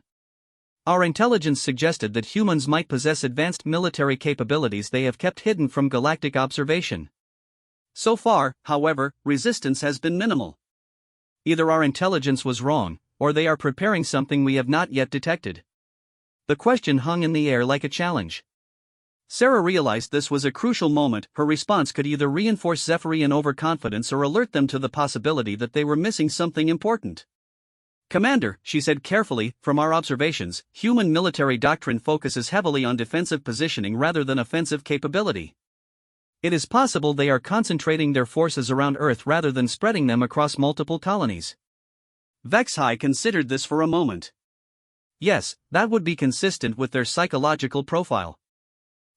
Our intelligence suggested that humans might possess advanced military capabilities they have kept hidden from galactic observation. So far, however, resistance has been minimal. Either our intelligence was wrong, or they are preparing something we have not yet detected. The question hung in the air like a challenge. Sarah realized this was a crucial moment. Her response could either reinforce Zephyrian overconfidence or alert them to the possibility that they were missing something important. Commander, she said carefully, from our observations, human military doctrine focuses heavily on defensive positioning rather than offensive capability. It is possible they are concentrating their forces around Earth rather than spreading them across multiple colonies. Vexai considered this for a moment. Yes, that would be consistent with their psychological profile.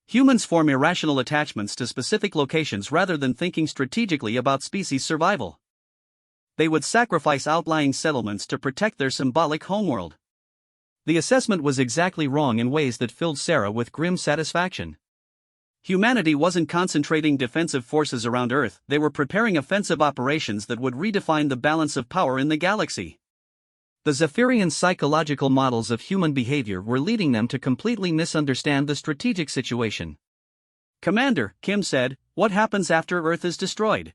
Humans form irrational attachments to specific locations rather than thinking strategically about species survival. They would sacrifice outlying settlements to protect their symbolic homeworld. The assessment was exactly wrong in ways that filled Sarah with grim satisfaction. Humanity wasn't concentrating defensive forces around Earth, they were preparing offensive operations that would redefine the balance of power in the galaxy. The Zephyrian psychological models of human behavior were leading them to completely misunderstand the strategic situation. Commander, Kim said, what happens after Earth is destroyed?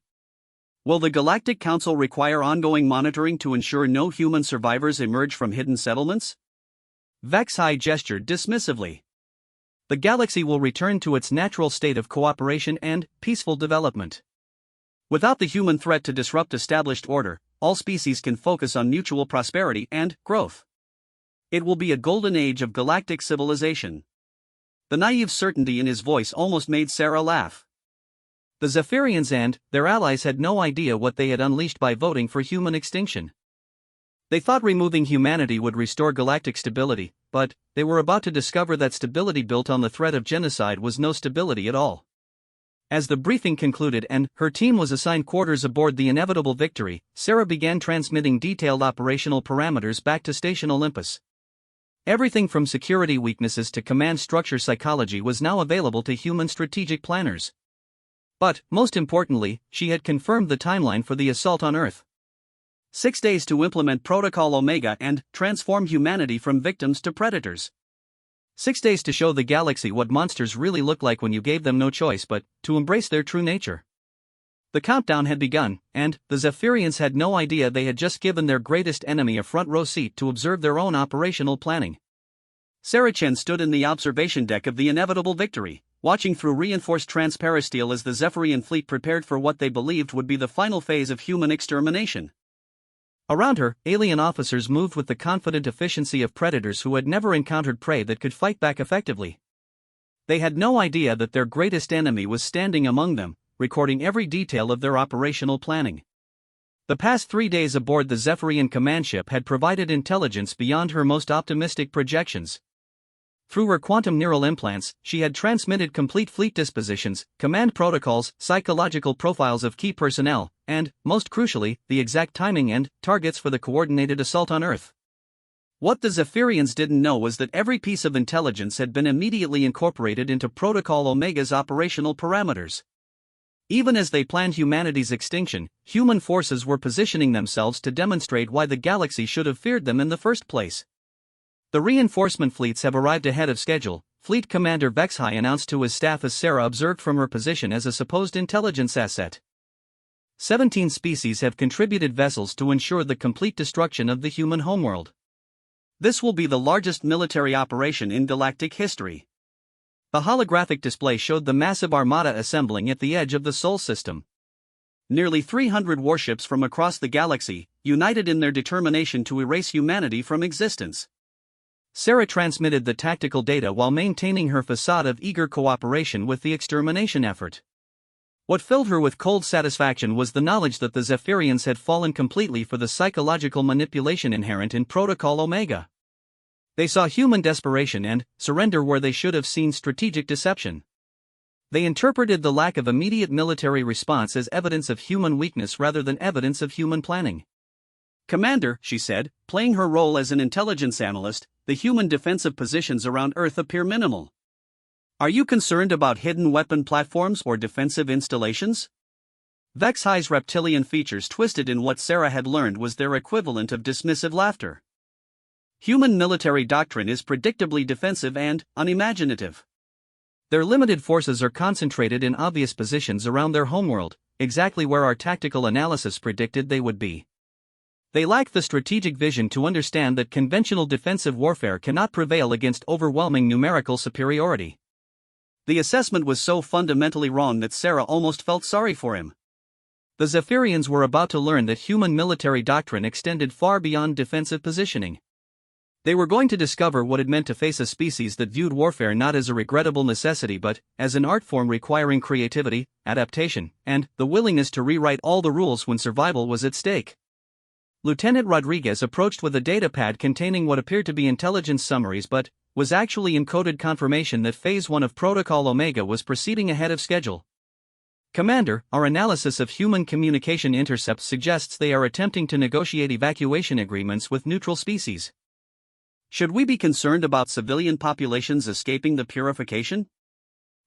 Will the Galactic Council require ongoing monitoring to ensure no human survivors emerge from hidden settlements? Vexai gestured dismissively. The galaxy will return to its natural state of cooperation and peaceful development. Without the human threat to disrupt established order, all species can focus on mutual prosperity and growth. It will be a golden age of galactic civilization. The naive certainty in his voice almost made Sarah laugh. The Zephyrians and their allies had no idea what they had unleashed by voting for human extinction. They thought removing humanity would restore galactic stability, but they were about to discover that stability built on the threat of genocide was no stability at all. As the briefing concluded and her team was assigned quarters aboard the inevitable Victory, Sarah began transmitting detailed operational parameters back to Station Olympus. Everything from security weaknesses to command structure psychology was now available to human strategic planners. But, most importantly, she had confirmed the timeline for the assault on Earth. 6 days to implement Protocol Omega and transform humanity from victims to predators. 6 days to show the galaxy what monsters really look like when you gave them no choice but to embrace their true nature. The countdown had begun, and the Zephyrians had no idea they had just given their greatest enemy a front row seat to observe their own operational planning. Sarah Chen stood in the observation deck of the inevitable Victory, watching through reinforced transparisteel as the Zephyrian fleet prepared for what they believed would be the final phase of human extermination. Around her, alien officers moved with the confident efficiency of predators who had never encountered prey that could fight back effectively. They had no idea that their greatest enemy was standing among them, recording every detail of their operational planning. The past 3 days aboard the Zephyrian command ship had provided intelligence beyond her most optimistic projections. Through her quantum neural implants, she had transmitted complete fleet dispositions, command protocols, psychological profiles of key personnel, and, most crucially, the exact timing and targets for the coordinated assault on Earth. What the Zephyrians didn't know was that every piece of intelligence had been immediately incorporated into Protocol Omega's operational parameters. Even as they planned humanity's extinction, human forces were positioning themselves to demonstrate why the galaxy should have feared them in the first place. The reinforcement fleets have arrived ahead of schedule, Fleet Commander Vexhai announced to his staff as Sarah observed from her position as a supposed intelligence asset. 17 species have contributed vessels to ensure the complete destruction of the human homeworld. This will be the largest military operation in galactic history. The holographic display showed the massive armada assembling at the edge of the Sol system. Nearly 300 warships from across the galaxy, united in their determination to erase humanity from existence. Sarah transmitted the tactical data while maintaining her facade of eager cooperation with the extermination effort. What filled her with cold satisfaction was the knowledge that the Zephyrians had fallen completely for the psychological manipulation inherent in Protocol Omega. They saw human desperation and surrender where they should have seen strategic deception. They interpreted the lack of immediate military response as evidence of human weakness rather than evidence of human planning. "Commander," she said, playing her role as an intelligence analyst, "the human defensive positions around Earth appear minimal. Are you concerned about hidden weapon platforms or defensive installations?" Vexhai's reptilian features twisted in what Sarah had learned was their equivalent of dismissive laughter. Human military doctrine is predictably defensive and unimaginative. Their limited forces are concentrated in obvious positions around their homeworld, exactly where our tactical analysis predicted they would be. They lack the strategic vision to understand that conventional defensive warfare cannot prevail against overwhelming numerical superiority. The assessment was so fundamentally wrong that Sarah almost felt sorry for him. The Zephyrians were about to learn that human military doctrine extended far beyond defensive positioning. They were going to discover what it meant to face a species that viewed warfare not as a regrettable necessity but as an art form requiring creativity, adaptation, and the willingness to rewrite all the rules when survival was at stake. Lieutenant Rodriguez approached with a datapad containing what appeared to be intelligence summaries but was actually encoded confirmation that Phase 1 of Protocol Omega was proceeding ahead of schedule. "Commander, our analysis of human communication intercepts suggests they are attempting to negotiate evacuation agreements with neutral species. Should we be concerned about civilian populations escaping the purification?"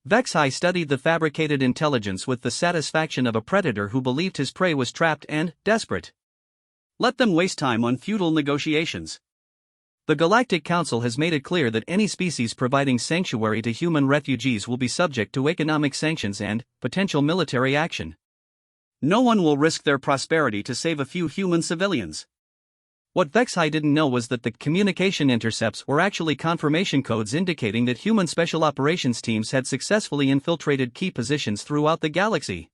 Vexhai studied the fabricated intelligence with the satisfaction of a predator who believed his prey was trapped and desperate. "Let them waste time on futile negotiations. The Galactic Council has made it clear that any species providing sanctuary to human refugees will be subject to economic sanctions and potential military action. No one will risk their prosperity to save a few human civilians." What Vexhai didn't know was that the communication intercepts were actually confirmation codes indicating that human special operations teams had successfully infiltrated key positions throughout the galaxy.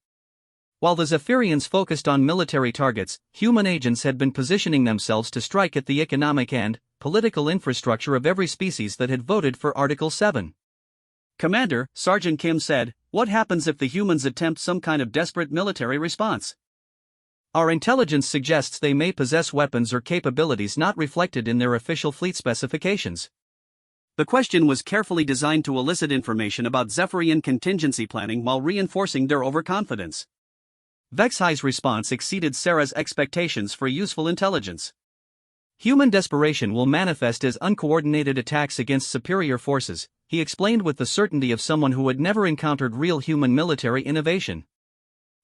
While the Zephyrians focused on military targets, human agents had been positioning themselves to strike at the economic and political infrastructure of every species that had voted for Article 7. "Commander," Sergeant Kim said, "what happens if the humans attempt some kind of desperate military response? Our intelligence suggests they may possess weapons or capabilities not reflected in their official fleet specifications." The question was carefully designed to elicit information about Zephyrian contingency planning while reinforcing their overconfidence. Vexhi's response exceeded Sarah's expectations for useful intelligence. "Human desperation will manifest as uncoordinated attacks against superior forces," he explained with the certainty of someone who had never encountered real human military innovation.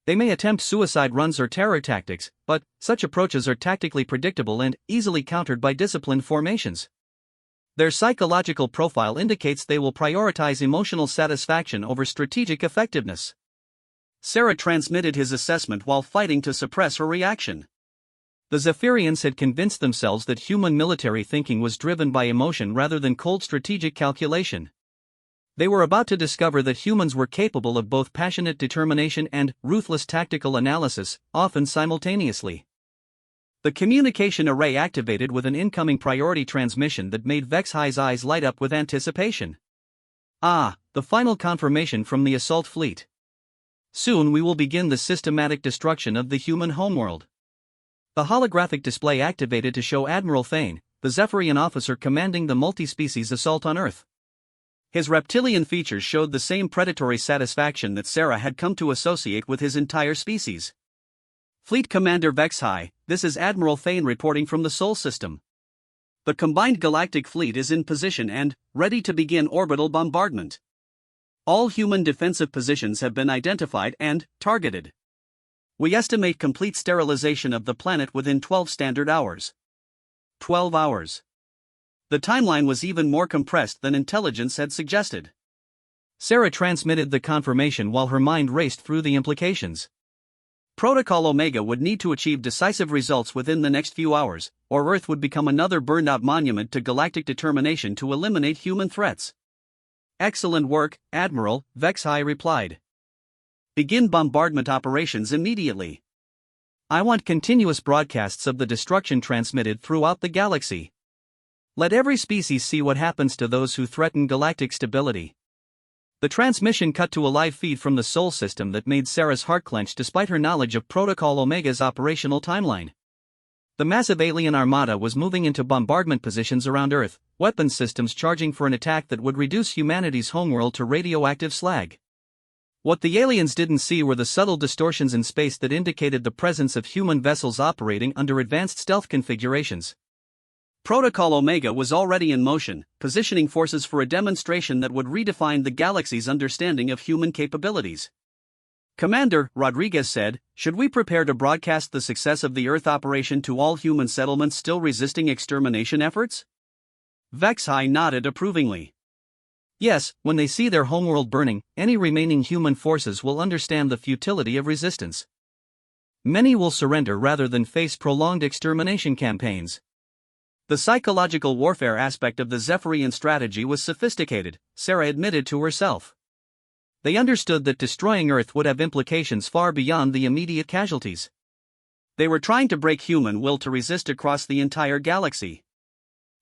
"They may attempt suicide runs or terror tactics, but such approaches are tactically predictable and easily countered by disciplined formations. Their psychological profile indicates they will prioritize emotional satisfaction over strategic effectiveness." Sarah transmitted his assessment while fighting to suppress her reaction. The Zephyrians had convinced themselves that human military thinking was driven by emotion rather than cold strategic calculation. They were about to discover that humans were capable of both passionate determination and ruthless tactical analysis, often simultaneously. The communication array activated with an incoming priority transmission that made Vexhi's eyes light up with anticipation. "Ah, the final confirmation from the assault fleet. Soon we will begin the systematic destruction of the human homeworld." The holographic display activated to show Admiral Thane, the Zephyrian officer commanding the multi-species assault on Earth. His reptilian features showed the same predatory satisfaction that Sarah had come to associate with his entire species. "Fleet Commander Vexhi, this is Admiral Thane reporting from the Sol System. The combined galactic fleet is in position and ready to begin orbital bombardment. All human defensive positions have been identified and targeted. We estimate complete sterilization of the planet within 12 standard hours." 12 hours. The timeline was even more compressed than intelligence had suggested. Sarah transmitted the confirmation while her mind raced through the implications. Protocol Omega would need to achieve decisive results within the next few hours, or Earth would become another burned-out monument to galactic determination to eliminate human threats. "Excellent work, Admiral," Vexhi replied. "Begin bombardment operations immediately. I want continuous broadcasts of the destruction transmitted throughout the galaxy. Let every species see what happens to those who threaten galactic stability." The transmission cut to a live feed from the Sol System that made Sarah's heart clench despite her knowledge of Protocol Omega's operational timeline. The massive alien armada was moving into bombardment positions around Earth, weapons systems charging for an attack that would reduce humanity's homeworld to radioactive slag. What the aliens didn't see were the subtle distortions in space that indicated the presence of human vessels operating under advanced stealth configurations. Protocol Omega was already in motion, positioning forces for a demonstration that would redefine the galaxy's understanding of human capabilities. "Commander," Rodriguez said, "should we prepare to broadcast the success of the Earth operation to all human settlements still resisting extermination efforts?" Vexhi nodded approvingly. "Yes, when they see their homeworld burning, any remaining human forces will understand the futility of resistance. Many will surrender rather than face prolonged extermination campaigns." The psychological warfare aspect of the Zephyrian strategy was sophisticated, Sarah admitted to herself. They understood that destroying Earth would have implications far beyond the immediate casualties. They were trying to break human will to resist across the entire galaxy.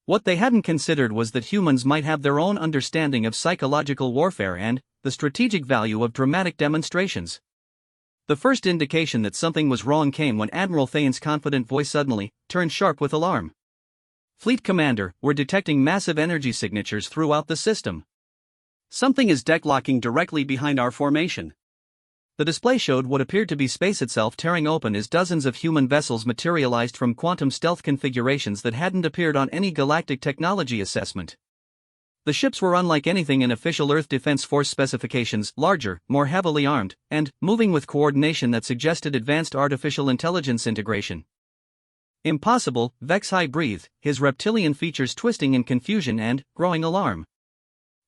What they hadn't considered was that humans might have their own understanding of psychological warfare and the strategic value of dramatic demonstrations. The first indication that something was wrong came when Admiral Thane's confident voice suddenly turned sharp with alarm. "Fleet Commander, we're detecting massive energy signatures throughout the system. Something is decklocking directly behind our formation." The display showed what appeared to be space itself tearing open as dozens of human vessels materialized from quantum stealth configurations that hadn't appeared on any galactic technology assessment. The ships were unlike anything in official Earth Defense Force specifications, larger, more heavily armed, and moving with coordination that suggested advanced artificial intelligence integration. "Impossible," Vexhi breathed, his reptilian features twisting in confusion and growing alarm.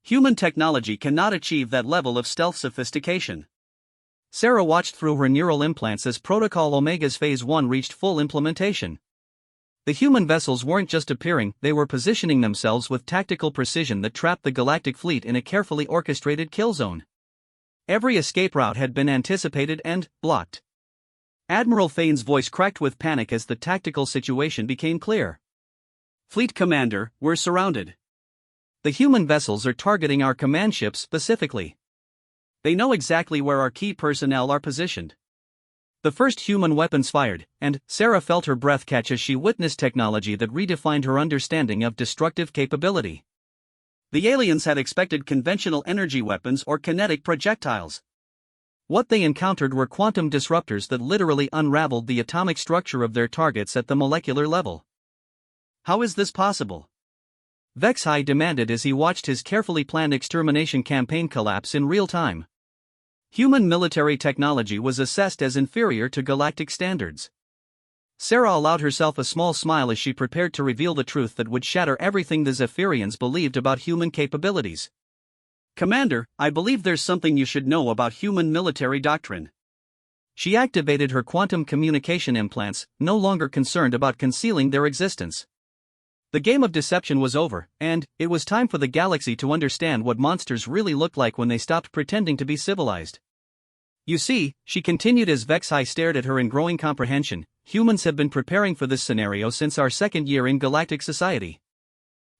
"Human technology cannot achieve that level of stealth sophistication." Sarah watched through her neural implants as Protocol Omega's Phase 1 reached full implementation. The human vessels weren't just appearing, they were positioning themselves with tactical precision that trapped the galactic fleet in a carefully orchestrated kill zone. Every escape route had been anticipated and blocked. Admiral Fane's voice cracked with panic as the tactical situation became clear. Fleet Commander, we're surrounded. The human vessels are targeting our command ships specifically. They know exactly where our key personnel are positioned. The first human weapons fired, and Sarah felt her breath catch as she witnessed technology that redefined her understanding of destructive capability. The aliens had expected conventional energy weapons or kinetic projectiles. What they encountered were quantum disruptors that literally unraveled the atomic structure of their targets at the molecular level. How is this possible? Vexai demanded as he watched his carefully planned extermination campaign collapse in real time. Human military technology was assessed as inferior to galactic standards. Sarah allowed herself a small smile as she prepared to reveal the truth that would shatter everything the Zephyrians believed about human capabilities. Commander, I believe there's something you should know about human military doctrine. She activated her quantum communication implants, no longer concerned about concealing their existence. The game of deception was over, and it was time for the galaxy to understand what monsters really looked like when they stopped pretending to be civilized. You see, she continued as Vexai stared at her in growing comprehension, humans have been preparing for this scenario since our second year in galactic society.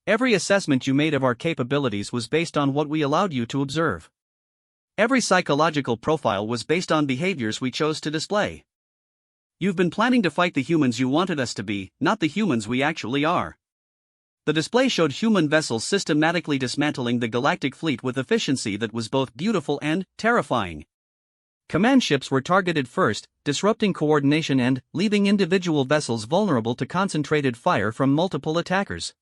Every assessment you made of our capabilities was based on what we allowed you to observe. Every psychological profile was based on behaviors we chose to display. You've been planning to fight the humans you wanted us to be, not the humans we actually are. The display showed human vessels systematically dismantling the galactic fleet with efficiency that was both beautiful and terrifying. Command ships were targeted first, disrupting coordination and leaving individual vessels vulnerable to concentrated fire from multiple attackers.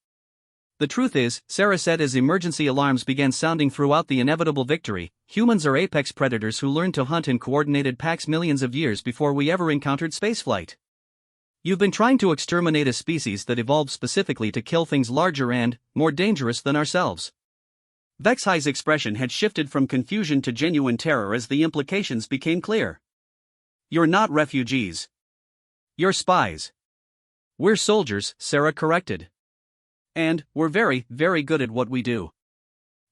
The truth is, Sarah said as emergency alarms began sounding throughout the inevitable victory, humans are apex predators who learned to hunt in coordinated packs millions of years before we ever encountered spaceflight. You've been trying to exterminate a species that evolved specifically to kill things larger and more dangerous than ourselves. Vexai's expression had shifted from confusion to genuine terror as the implications became clear. You're not refugees. You're spies. We're soldiers, Sarah corrected. And we're very, very good at what we do.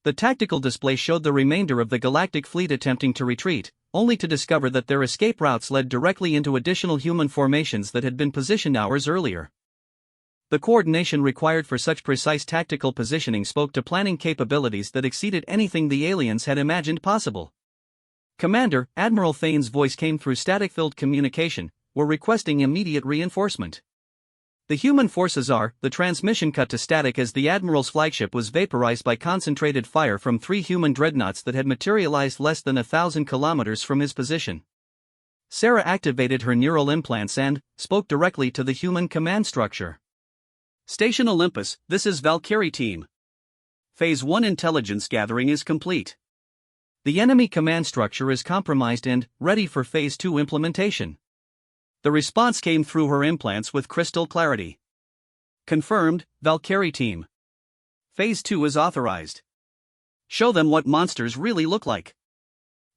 The tactical display showed the remainder of the galactic fleet attempting to retreat, only to discover that their escape routes led directly into additional human formations that had been positioned hours earlier. The coordination required for such precise tactical positioning spoke to planning capabilities that exceeded anything the aliens had imagined possible. Commander, Admiral Fane's voice came through static-filled communication, we're requesting immediate reinforcement. The human forces are, the transmission cut to static as the Admiral's flagship was vaporized by concentrated fire from 3 human dreadnoughts that had materialized less than 1,000 kilometers from his position. Sarah activated her neural implants and spoke directly to the human command structure. Station Olympus, this is Valkyrie Team. Phase 1 intelligence gathering is complete. The enemy command structure is compromised and ready for Phase 2 implementation. The response came through her implants with crystal clarity. Confirmed, Valkyrie Team. Phase 2 is authorized. Show them what monsters really look like.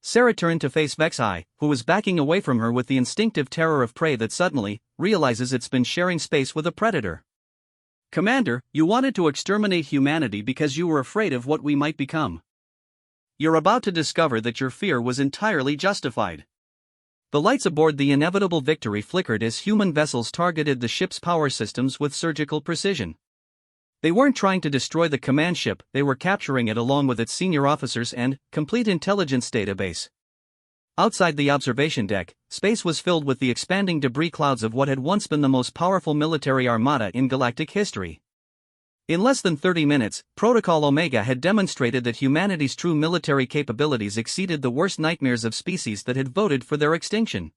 Sarah turned to face Vexai, who was backing away from her with the instinctive terror of prey that suddenly realizes it's been sharing space with a predator. Commander, you wanted to exterminate humanity because you were afraid of what we might become. You're about to discover that your fear was entirely justified. The lights aboard the inevitable Victory flickered as human vessels targeted the ship's power systems with surgical precision. They weren't trying to destroy the command ship, they were capturing it along with its senior officers and complete intelligence database. Outside the observation deck, space was filled with the expanding debris clouds of what had once been the most powerful military armada in galactic history. In less than 30 minutes, Protocol Omega had demonstrated that humanity's true military capabilities exceeded the worst nightmares of species that had voted for their extinction.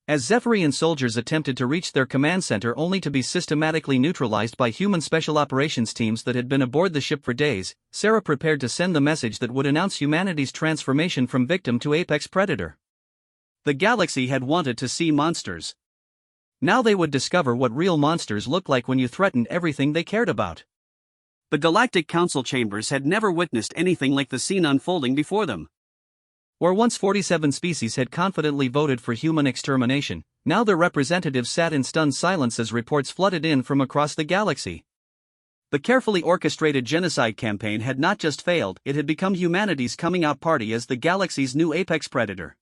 As Zephyrian soldiers attempted to reach their command center only to be systematically neutralized by human special operations teams that had been aboard the ship for days, Sarah prepared to send the message that would announce humanity's transformation from victim to apex predator. The galaxy had wanted to see monsters. Now they would discover what real monsters look like when you threatened everything they cared about. The Galactic Council chambers had never witnessed anything like the scene unfolding before them. Where once 47 species had confidently voted for human extermination, now their representatives sat in stunned silence as reports flooded in from across the galaxy. The carefully orchestrated genocide campaign had not just failed, it had become humanity's coming out party as the galaxy's new apex predator.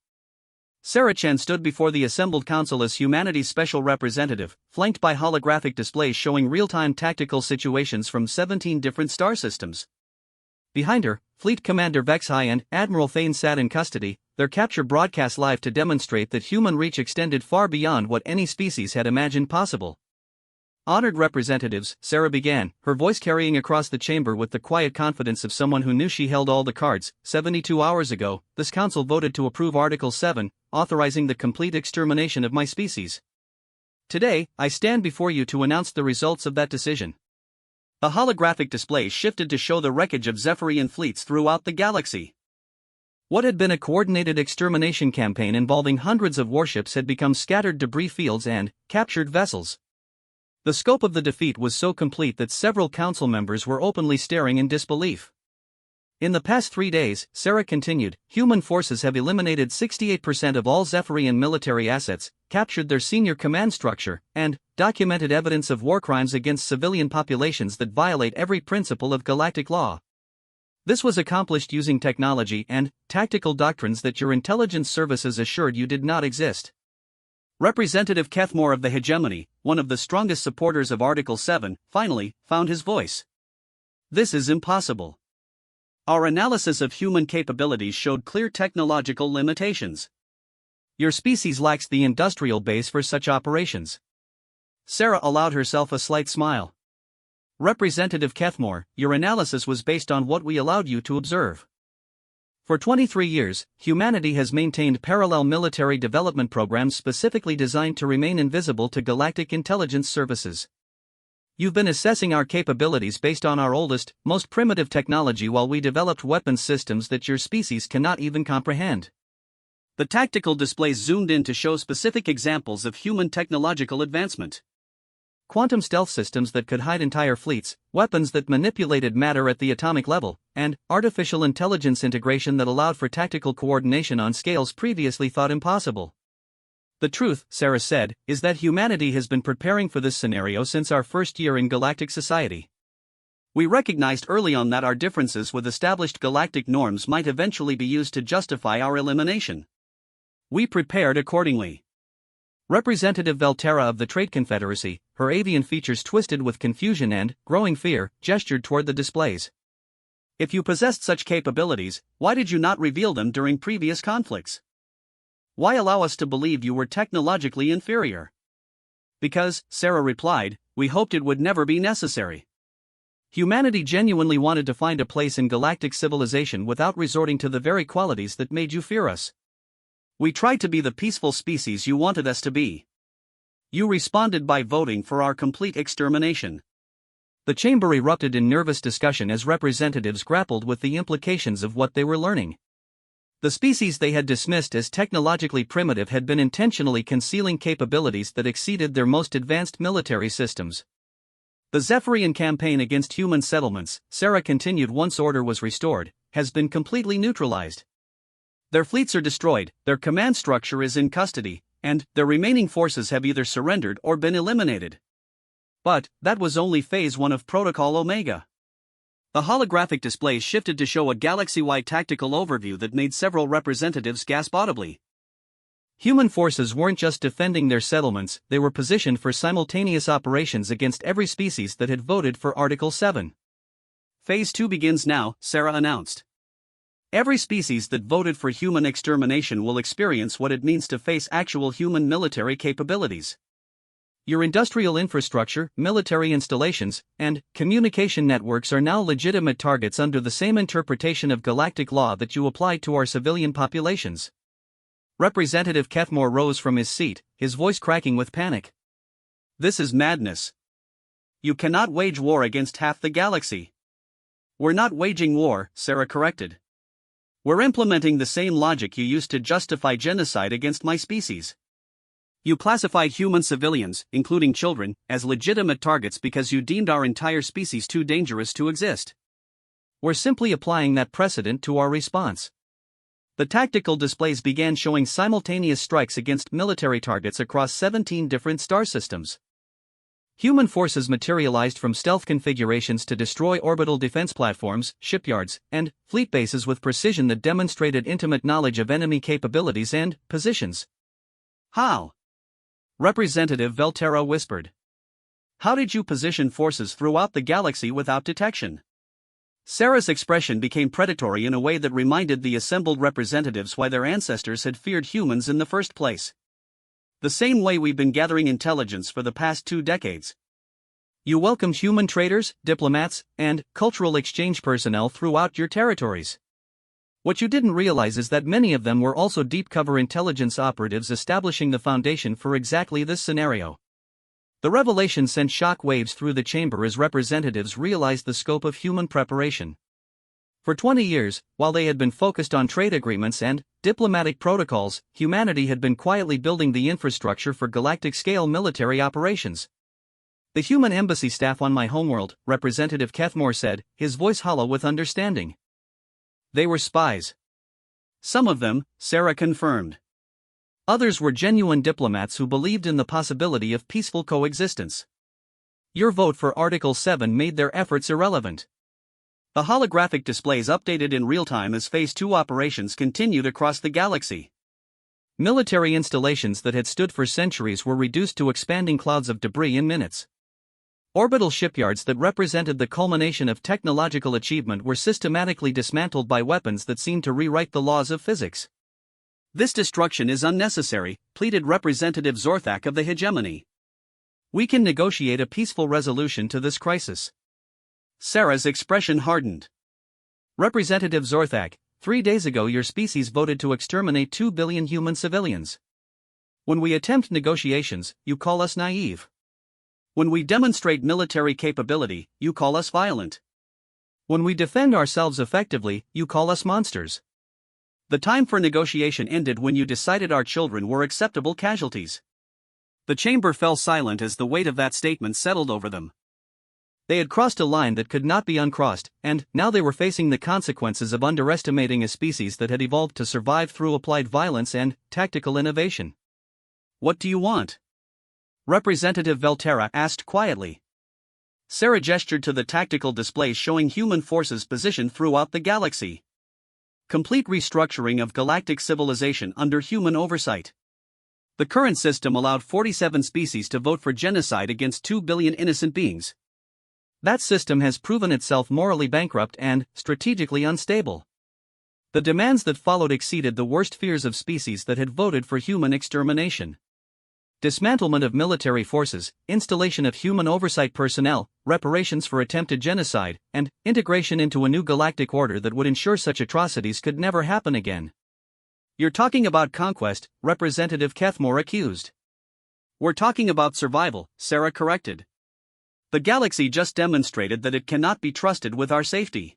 Sarah Chen stood before the assembled council as humanity's special representative, flanked by holographic displays showing real-time tactical situations from 17 different star systems. Behind her, Fleet Commander Vexhai and Admiral Thane sat in custody, their capture broadcast live to demonstrate that human reach extended far beyond what any species had imagined possible. Honored representatives, Sarah began, her voice carrying across the chamber with the quiet confidence of someone who knew she held all the cards. 72 hours ago, this council voted to approve Article 7, authorizing the complete extermination of my species. Today, I stand before you to announce the results of that decision. The holographic display shifted to show the wreckage of Zephyrian fleets throughout the galaxy. What had been a coordinated extermination campaign involving hundreds of warships had become scattered debris fields and captured vessels. The scope of the defeat was so complete that several council members were openly staring in disbelief. In the past 3 days, Sarah continued, human forces have eliminated 68% of all Zephyrian military assets, captured their senior command structure, and documented evidence of war crimes against civilian populations that violate every principle of galactic law. This was accomplished using technology and tactical doctrines that your intelligence services assured you did not exist. Representative Kethmore of the Hegemony, one of the strongest supporters of Article 7, finally found his voice. This is impossible. Our analysis of human capabilities showed clear technological limitations. Your species lacks the industrial base for such operations. Sarah allowed herself a slight smile. Representative Kethmore, your analysis was based on what we allowed you to observe. For 23 years, humanity has maintained parallel military development programs specifically designed to remain invisible to galactic intelligence services. You've been assessing our capabilities based on our oldest, most primitive technology while we developed weapons systems that your species cannot even comprehend. The tactical displays zoomed in to show specific examples of human technological advancement. Quantum stealth systems that could hide entire fleets, weapons that manipulated matter at the atomic level, and artificial intelligence integration that allowed for tactical coordination on scales previously thought impossible. The truth, Sarah said, is that humanity has been preparing for this scenario since our first year in galactic society. We recognized early on that our differences with established galactic norms might eventually be used to justify our elimination. We prepared accordingly. Representative Velterra of the Trade Confederacy, her avian features twisted with confusion and growing fear, gestured toward the displays. If you possessed such capabilities, why did you not reveal them during previous conflicts? Why allow us to believe you were technologically inferior? Because, Sarah replied, we hoped it would never be necessary. Humanity genuinely wanted to find a place in galactic civilization without resorting to the very qualities that made you fear us. We tried to be the peaceful species you wanted us to be. You responded by voting for our complete extermination. The chamber erupted in nervous discussion as representatives grappled with the implications of what they were learning. The species they had dismissed as technologically primitive had been intentionally concealing capabilities that exceeded their most advanced military systems. The Zephyrian campaign against human settlements, Sarah continued once order was restored, has been completely neutralized. Their fleets are destroyed, their command structure is in custody, and their remaining forces have either surrendered or been eliminated. But that was only Phase 1 of Protocol Omega. The holographic display shifted to show a galaxy-wide tactical overview that made several representatives gasp audibly. Human forces weren't just defending their settlements, they were positioned for simultaneous operations against every species that had voted for Article 7. Phase 2 begins now, Sarah announced. Every species that voted for human extermination will experience what it means to face actual human military capabilities. Your industrial infrastructure, military installations, and communication networks are now legitimate targets under the same interpretation of galactic law that you applied to our civilian populations. Representative Kethmore rose from his seat, his voice cracking with panic. This is madness. You cannot wage war against half the galaxy. We're not waging war, Sarah corrected. We're implementing the same logic you used to justify genocide against my species. You classified human civilians, including children, as legitimate targets because you deemed our entire species too dangerous to exist. We're simply applying that precedent to our response. The tactical displays began showing simultaneous strikes against military targets across 17 different star systems. Human forces materialized from stealth configurations to destroy orbital defense platforms, shipyards, and fleet bases with precision that demonstrated intimate knowledge of enemy capabilities and positions. How? Representative Velterra whispered. How did you position forces throughout the galaxy without detection? Sarah's expression became predatory in a way that reminded the assembled representatives why their ancestors had feared humans in the first place. The same way we've been gathering intelligence for the past 2 decades. You welcomed human traders, diplomats, and cultural exchange personnel throughout your territories. What you didn't realize is that many of them were also deep-cover intelligence operatives establishing the foundation for exactly this scenario. The revelation sent shock waves through the chamber as representatives realized the scope of human preparation. For 20 years, while they had been focused on trade agreements and diplomatic protocols, humanity had been quietly building the infrastructure for galactic-scale military operations. The human embassy staff on my homeworld, Representative Kethmore said, his voice hollow with understanding. They were spies. Some of them, Sarah confirmed. Others were genuine diplomats who believed in the possibility of peaceful coexistence. Your vote for Article 7 made their efforts irrelevant. The holographic displays updated in real time as Phase 2 operations continued across the galaxy. Military installations that had stood for centuries were reduced to expanding clouds of debris in minutes. Orbital shipyards that represented the culmination of technological achievement were systematically dismantled by weapons that seemed to rewrite the laws of physics. This destruction is unnecessary, pleaded Representative Zorthak of the hegemony. We can negotiate a peaceful resolution to this crisis. Sarah's expression hardened. Representative Zorthak, 3 days ago your species voted to exterminate 2 billion human civilians. When we attempt negotiations, you call us naive. When we demonstrate military capability, you call us violent. When we defend ourselves effectively, you call us monsters. The time for negotiation ended when you decided our children were acceptable casualties. The chamber fell silent as the weight of that statement settled over them. They had crossed a line that could not be uncrossed, and now they were facing the consequences of underestimating a species that had evolved to survive through applied violence and tactical innovation. What do you want? Representative Velterra asked quietly. Sarah gestured to the tactical displays showing human forces positioned throughout the galaxy. Complete restructuring of galactic civilization under human oversight. The current system allowed 47 species to vote for genocide against 2 billion innocent beings. That system has proven itself morally bankrupt and strategically unstable. The demands that followed exceeded the worst fears of species that had voted for human extermination. Dismantlement of military forces, installation of human oversight personnel, reparations for attempted genocide, and integration into a new galactic order that would ensure such atrocities could never happen again. You're talking about conquest, Representative Kethmore accused. We're talking about survival, Sarah corrected. The galaxy just demonstrated that it cannot be trusted with our safety.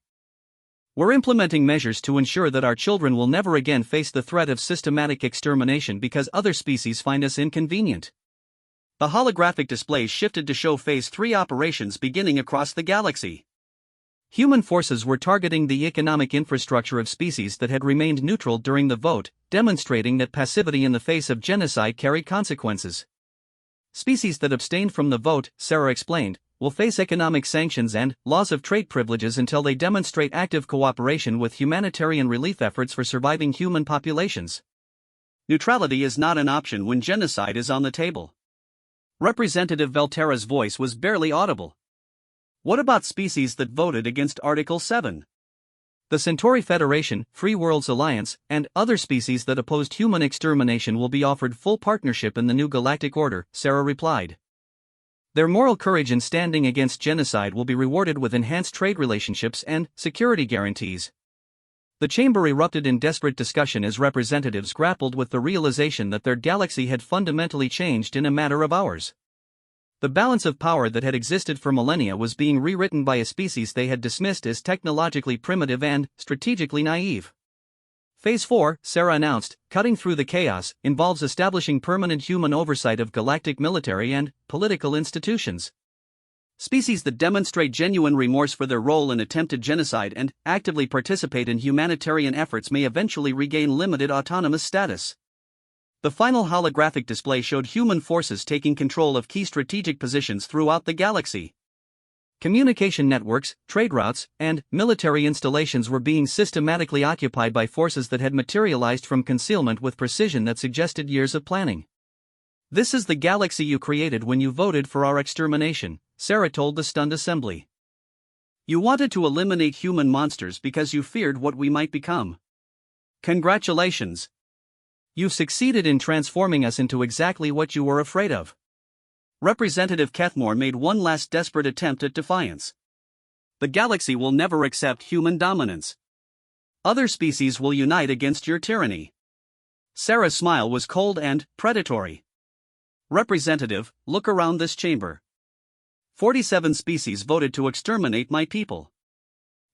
We're implementing measures to ensure that our children will never again face the threat of systematic extermination because other species find us inconvenient. The holographic displays shifted to show Phase 3 operations beginning across the galaxy. Human forces were targeting the economic infrastructure of species that had remained neutral during the vote, demonstrating that passivity in the face of genocide carried consequences. Species that abstained from the vote, Sarah explained, will face economic sanctions and laws of trade privileges until they demonstrate active cooperation with humanitarian relief efforts for surviving human populations. Neutrality is not an option when genocide is on the table. Representative Velterra's voice was barely audible. What about species that voted against Article 7? The Centauri Federation, Free Worlds Alliance, and other species that opposed human extermination will be offered full partnership in the new galactic order, Sarah replied. Their moral courage in standing against genocide will be rewarded with enhanced trade relationships and security guarantees. The chamber erupted in desperate discussion as representatives grappled with the realization that their galaxy had fundamentally changed in a matter of hours. The balance of power that had existed for millennia was being rewritten by a species they had dismissed as technologically primitive and strategically naive. Phase 4, Sarah announced, cutting through the chaos, involves establishing permanent human oversight of galactic military and political institutions. Species that demonstrate genuine remorse for their role in attempted genocide and actively participate in humanitarian efforts may eventually regain limited autonomous status. The final holographic display showed human forces taking control of key strategic positions throughout the galaxy. Communication networks, trade routes, and military installations were being systematically occupied by forces that had materialized from concealment with precision that suggested years of planning. "This is the galaxy you created when you voted for our extermination," Sarah told the stunned assembly. "You wanted to eliminate human monsters because you feared what we might become. Congratulations! You've succeeded in transforming us into exactly what you were afraid of." Representative Kethmore made one last desperate attempt at defiance. "The galaxy will never accept human dominance. Other species will unite against your tyranny." Sarah's smile was cold and predatory. "Representative, look around this chamber. 47 species voted to exterminate my people.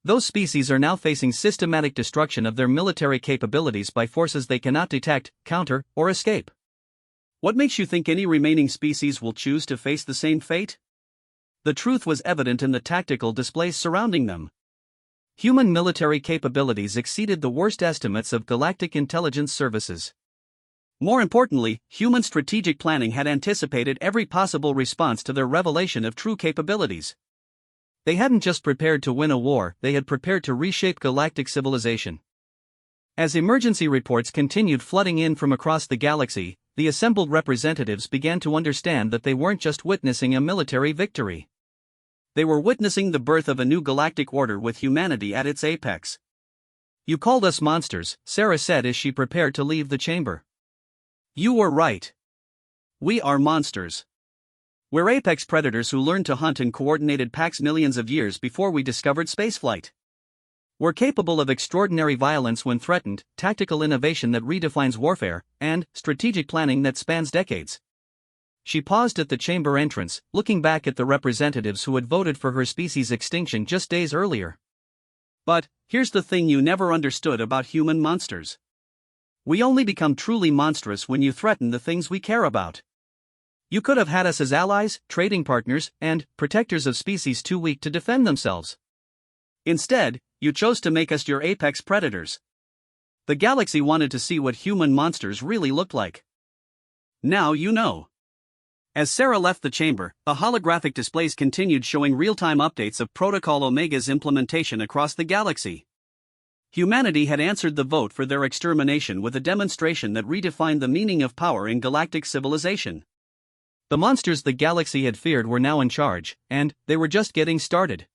Those species are now facing systematic destruction of their military capabilities by forces they cannot detect, counter, or escape. What makes you think any remaining species will choose to face the same fate?" The truth was evident in the tactical displays surrounding them. Human military capabilities exceeded the worst estimates of galactic intelligence services. More importantly, human strategic planning had anticipated every possible response to their revelation of true capabilities. They hadn't just prepared to win a war, they had prepared to reshape galactic civilization. As emergency reports continued flooding in from across the galaxy, the assembled representatives began to understand that they weren't just witnessing a military victory. They were witnessing the birth of a new galactic order with humanity at its apex. "You called us monsters," Sarah said as she prepared to leave the chamber. "You were right. We are monsters. We're apex predators who learned to hunt in coordinated packs millions of years before we discovered spaceflight. We're capable of extraordinary violence when threatened, tactical innovation that redefines warfare, and strategic planning that spans decades." She paused at the chamber entrance, looking back at the representatives who had voted for her species' extinction just days earlier. "But here's the thing you never understood about human monsters. We only become truly monstrous when you threaten the things we care about. You could have had us as allies, trading partners, and protectors of species too weak to defend themselves. Instead, you chose to make us your apex predators. The galaxy wanted to see what human monsters really looked like. Now you know." As Sarah left the chamber, the holographic displays continued showing real-time updates of Protocol Omega's implementation across the galaxy. Humanity had answered the vote for their extermination with a demonstration that redefined the meaning of power in galactic civilization. The monsters the galaxy had feared were now in charge, and they were just getting started.